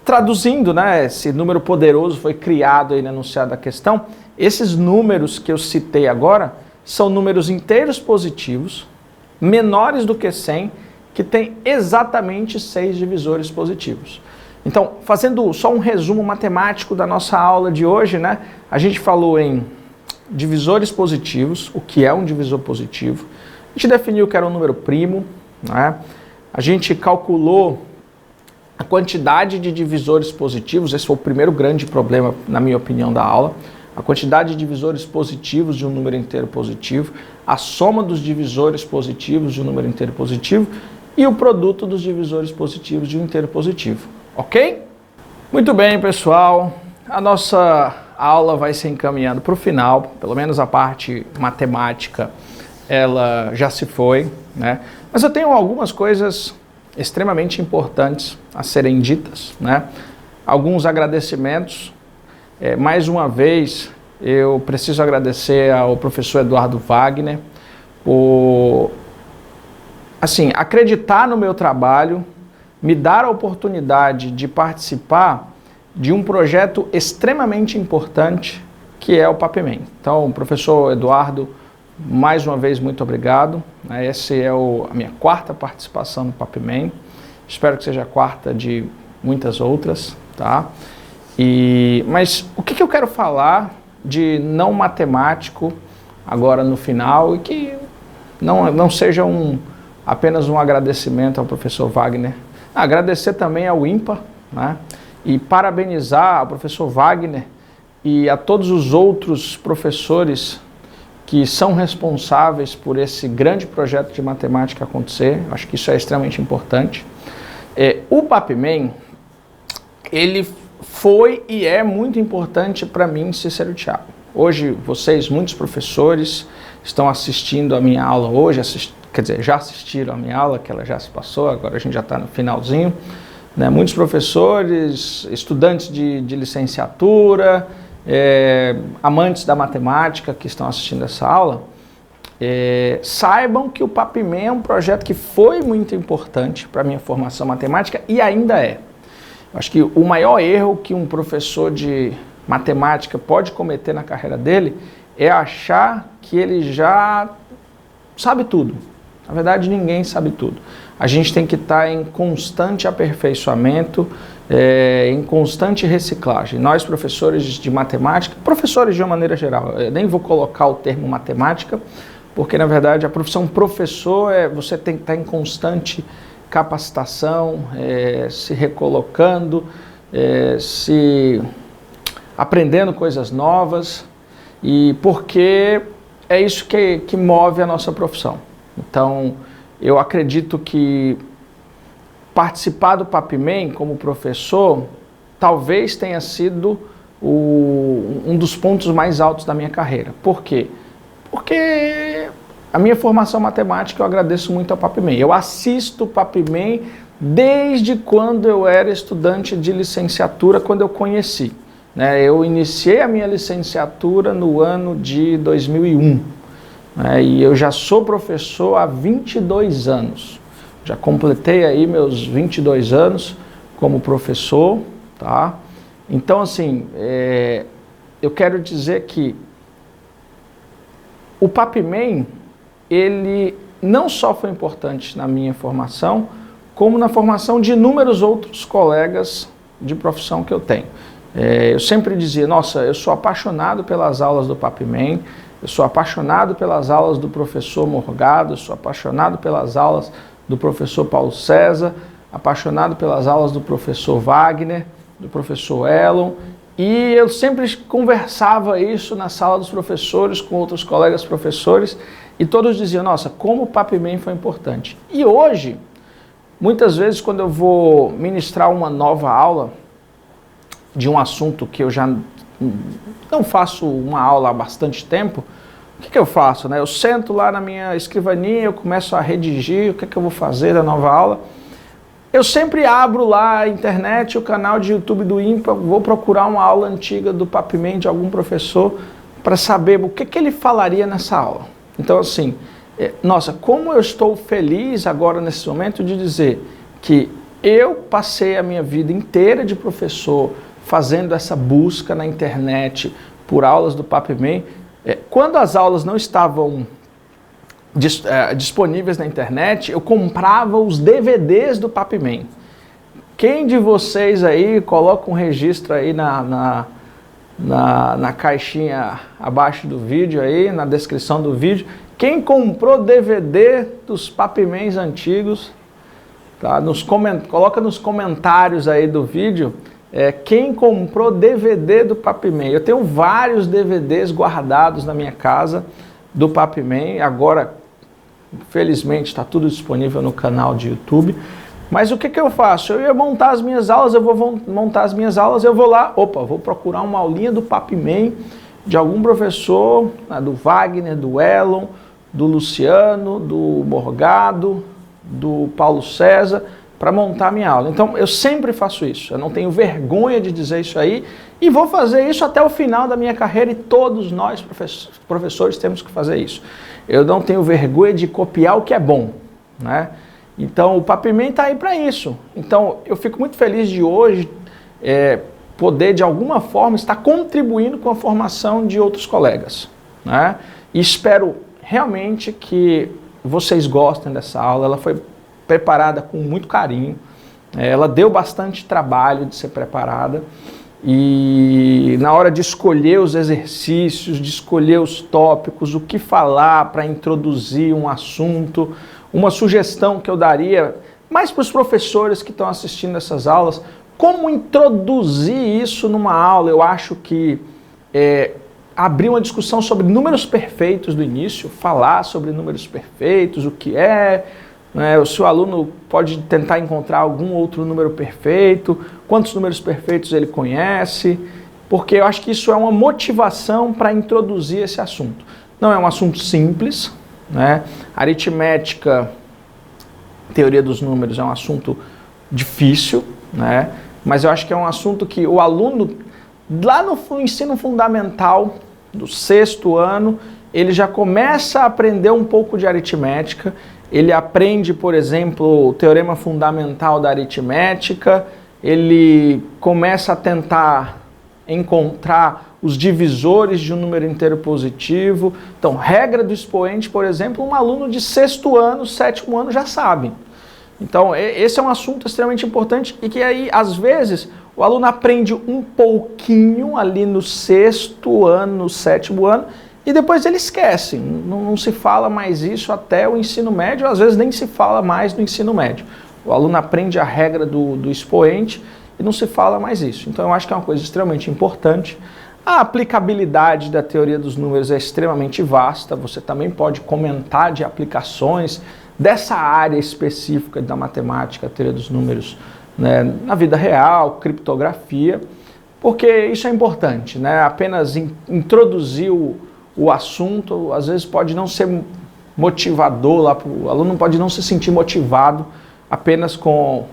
Traduzindo, né, esse número poderoso foi criado aí no enunciado da questão, esses números que eu citei agora são números inteiros positivos, menores do que 100, que têm exatamente 6 divisores positivos. Então, fazendo só um resumo matemático da nossa aula de hoje, né, a gente falou em divisores positivos, o que é um divisor positivo, a gente definiu que era um número primo, né, a gente calculou a quantidade de divisores positivos, esse foi o primeiro grande problema, na minha opinião, da aula, a quantidade de divisores positivos de um número inteiro positivo, a soma dos divisores positivos de um número inteiro positivo e o produto dos divisores positivos de um inteiro positivo. Ok? Muito bem, pessoal. A nossa aula vai se encaminhando para o final, pelo menos a parte matemática, ela já se foi, né? Mas eu tenho algumas coisas extremamente importantes a serem ditas, né? Alguns agradecimentos. Mais uma vez, eu preciso agradecer ao professor Eduardo Wagner por, assim, acreditar no meu trabalho, me dar a oportunidade de participar de um projeto extremamente importante, que é o PAPMEM. Então, professor Eduardo, mais uma vez, muito obrigado. Essa é a minha quarta participação no PAPMEM. Espero que seja a quarta de muitas outras, tá? Mas o que eu quero falar de não matemático agora no final e que não seja apenas um agradecimento ao professor Wagner. Agradecer também ao IMPA, né? E parabenizar ao professor Wagner e a todos os outros professores que são responsáveis por esse grande projeto de matemática acontecer. Acho que isso é extremamente importante. O PAPMEM, ele foi e é muito importante para mim, Cícero Thiago. Hoje, muitos professores, estão assistindo a minha aula hoje, quer dizer, já assistiram a minha aula, que ela já se passou, agora a gente já está no finalzinho. Né? Muitos professores, estudantes de licenciatura, amantes da matemática que estão assistindo essa aula, saibam que o PAPMEM é um projeto que foi muito importante para a minha formação matemática e ainda é. Acho que o maior erro que um professor de matemática pode cometer na carreira dele é achar que ele já sabe tudo. Na verdade, ninguém sabe tudo. A gente tem que estar em constante aperfeiçoamento, em constante reciclagem. Nós, professores de matemática, professores de uma maneira geral, eu nem vou colocar o termo matemática, porque, na verdade, a profissão professor você tem que estar em constante capacitação, se recolocando, se aprendendo coisas novas, e porque é isso que move a nossa profissão. Então, eu acredito que participar do PAPMEM como professor talvez tenha sido um dos pontos mais altos da minha carreira. Por quê? Porque a minha formação matemática eu agradeço muito ao PAPMEM. Eu assisto o PAPMEM desde quando eu era estudante de licenciatura, quando eu conheci. Eu iniciei a minha licenciatura no ano de 2001. E eu já sou professor há 22 anos. Já completei aí meus 22 anos como professor, tá? Então, assim, eu quero dizer que o PAPMEM, ele não só foi importante na minha formação, como na formação de inúmeros outros colegas de profissão que eu tenho. Eu sempre dizia, nossa, eu sou apaixonado pelas aulas do Papman, eu sou apaixonado pelas aulas do professor Morgado, eu sou apaixonado pelas aulas do professor Paulo César, apaixonado pelas aulas do professor Wagner, do professor Elon, e eu sempre conversava isso na sala dos professores, com outros colegas professores, e todos diziam, nossa, como o Papman foi importante. E hoje, muitas vezes quando eu vou ministrar uma nova aula de um assunto que eu já não faço uma aula há bastante tempo, o que eu faço? Né? Eu sento lá na minha escrivaninha, eu começo a redigir o que eu vou fazer da nova aula. Eu sempre abro lá a internet, o canal de YouTube do IMPA, vou procurar uma aula antiga do Papman de algum professor para saber o que ele falaria nessa aula. Então, assim, nossa, como eu estou feliz agora nesse momento de dizer que eu passei a minha vida inteira de professor fazendo essa busca na internet por aulas do Papman. Quando as aulas não estavam disponíveis na internet, eu comprava os DVDs do Papman. Quem de vocês aí coloca um registro aí na caixinha abaixo do vídeo aí, na descrição do vídeo, quem comprou DVD dos Papmans antigos, tá? Coloca nos comentários aí do vídeo quem comprou DVD do Papman. Eu tenho vários DVDs guardados na minha casa do Papman, agora felizmente está tudo disponível no canal de YouTube. Mas o que eu faço? Eu ia montar as minhas aulas, eu vou montar as minhas aulas, eu vou lá, vou procurar uma aulinha do Papman de algum professor, do Wagner, do Elon, do Luciano, do Morgado, do Paulo César, para montar minha aula. Então, eu sempre faço isso, eu não tenho vergonha de dizer isso aí, e vou fazer isso até o final da minha carreira, e todos nós, professores, temos que fazer isso. Eu não tenho vergonha de copiar o que é bom, né? Então, o Papman está aí para isso. Então, eu fico muito feliz de hoje poder, de alguma forma, estar contribuindo com a formação de outros colegas, né? E espero realmente que vocês gostem dessa aula. Ela foi preparada com muito carinho, ela deu bastante trabalho de ser preparada, e na hora de escolher os exercícios, de escolher os tópicos, o que falar para introduzir um assunto, uma sugestão que eu daria, mais para os professores que estão assistindo essas aulas, como introduzir isso numa aula. Eu acho que abrir uma discussão sobre números perfeitos do início, falar sobre números perfeitos, o que é, né, se o aluno pode tentar encontrar algum outro número perfeito, quantos números perfeitos ele conhece, porque eu acho que isso é uma motivação para introduzir esse assunto. Não é um assunto simples, né? Aritmética, teoria dos números é um assunto difícil, né? Mas eu acho que é um assunto que o aluno, lá no ensino fundamental, do 6º ano, ele já começa a aprender um pouco de aritmética. Ele aprende, por exemplo, o teorema fundamental da aritmética, ele começa a tentar encontrar os divisores de um número inteiro positivo. Então, regra do expoente, por exemplo, um aluno de 6º ano, 7º ano já sabe. Então, esse é um assunto extremamente importante e que aí, às vezes, o aluno aprende um pouquinho ali no 6º ano, no 7º ano, e depois ele esquece. Não se fala mais isso até o ensino médio, às vezes nem se fala mais no ensino médio. O aluno aprende a regra do expoente e não se fala mais isso. Então, eu acho que é uma coisa extremamente importante. A aplicabilidade da teoria dos números é extremamente vasta. Você também pode comentar de aplicações dessa área específica da matemática, a teoria dos números, né, na vida real, criptografia, porque isso é importante, né? Apenas introduzir o assunto, às vezes pode não ser motivador, o aluno pode não se sentir motivado apenas com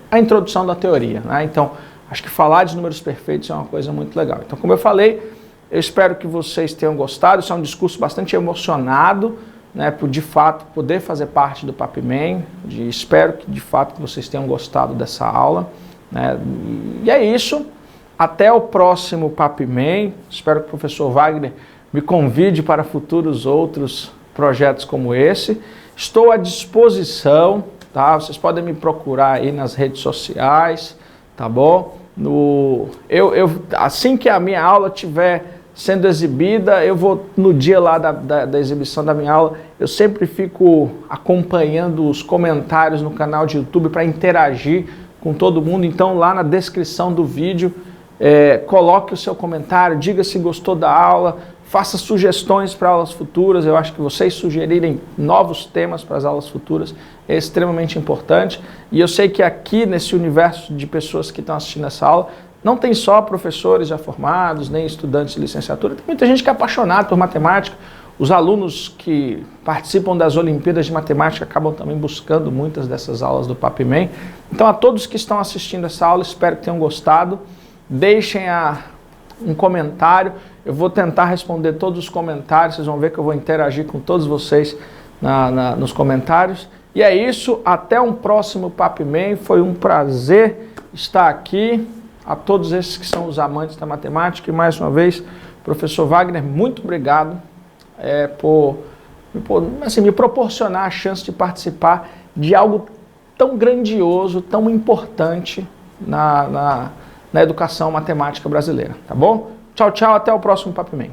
a introdução da teoria, né? Então, acho que falar de números perfeitos é uma coisa muito legal. Então, como eu falei, eu espero que vocês tenham gostado. Isso é um discurso bastante emocionado, né, por de fato poder fazer parte do Papman. Espero que de fato vocês tenham gostado dessa aula, né? E é isso. Até o próximo Papman. Espero que o professor Wagner me convide para futuros outros projetos como esse. Estou à disposição, tá? Vocês podem me procurar aí nas redes sociais, tá bom? Assim que a minha aula estiver sendo exibida, eu vou, no dia lá da exibição da minha aula, eu sempre fico acompanhando os comentários no canal de YouTube para interagir com todo mundo. Então, lá na descrição do vídeo, coloque o seu comentário, diga se gostou da aula, faça sugestões para aulas futuras. Eu acho que vocês sugerirem novos temas para as aulas futuras é extremamente importante. E eu sei que aqui, nesse universo de pessoas que estão assistindo essa aula, não tem só professores já formados, nem estudantes de licenciatura, tem muita gente que é apaixonada por matemática. Os alunos que participam das Olimpíadas de Matemática acabam também buscando muitas dessas aulas do Papimem. Então, a todos que estão assistindo essa aula, espero que tenham gostado. Deixem um comentário, eu vou tentar responder todos os comentários, vocês vão ver que eu vou interagir com todos vocês nos comentários. E é isso, até um próximo Papimem, foi um prazer estar aqui. A todos esses que são os amantes da matemática, e mais uma vez, professor Wagner, muito obrigado por assim, me proporcionar a chance de participar de algo tão grandioso, tão importante na educação matemática brasileira, tá bom? Tchau, tchau, até o próximo Papimem.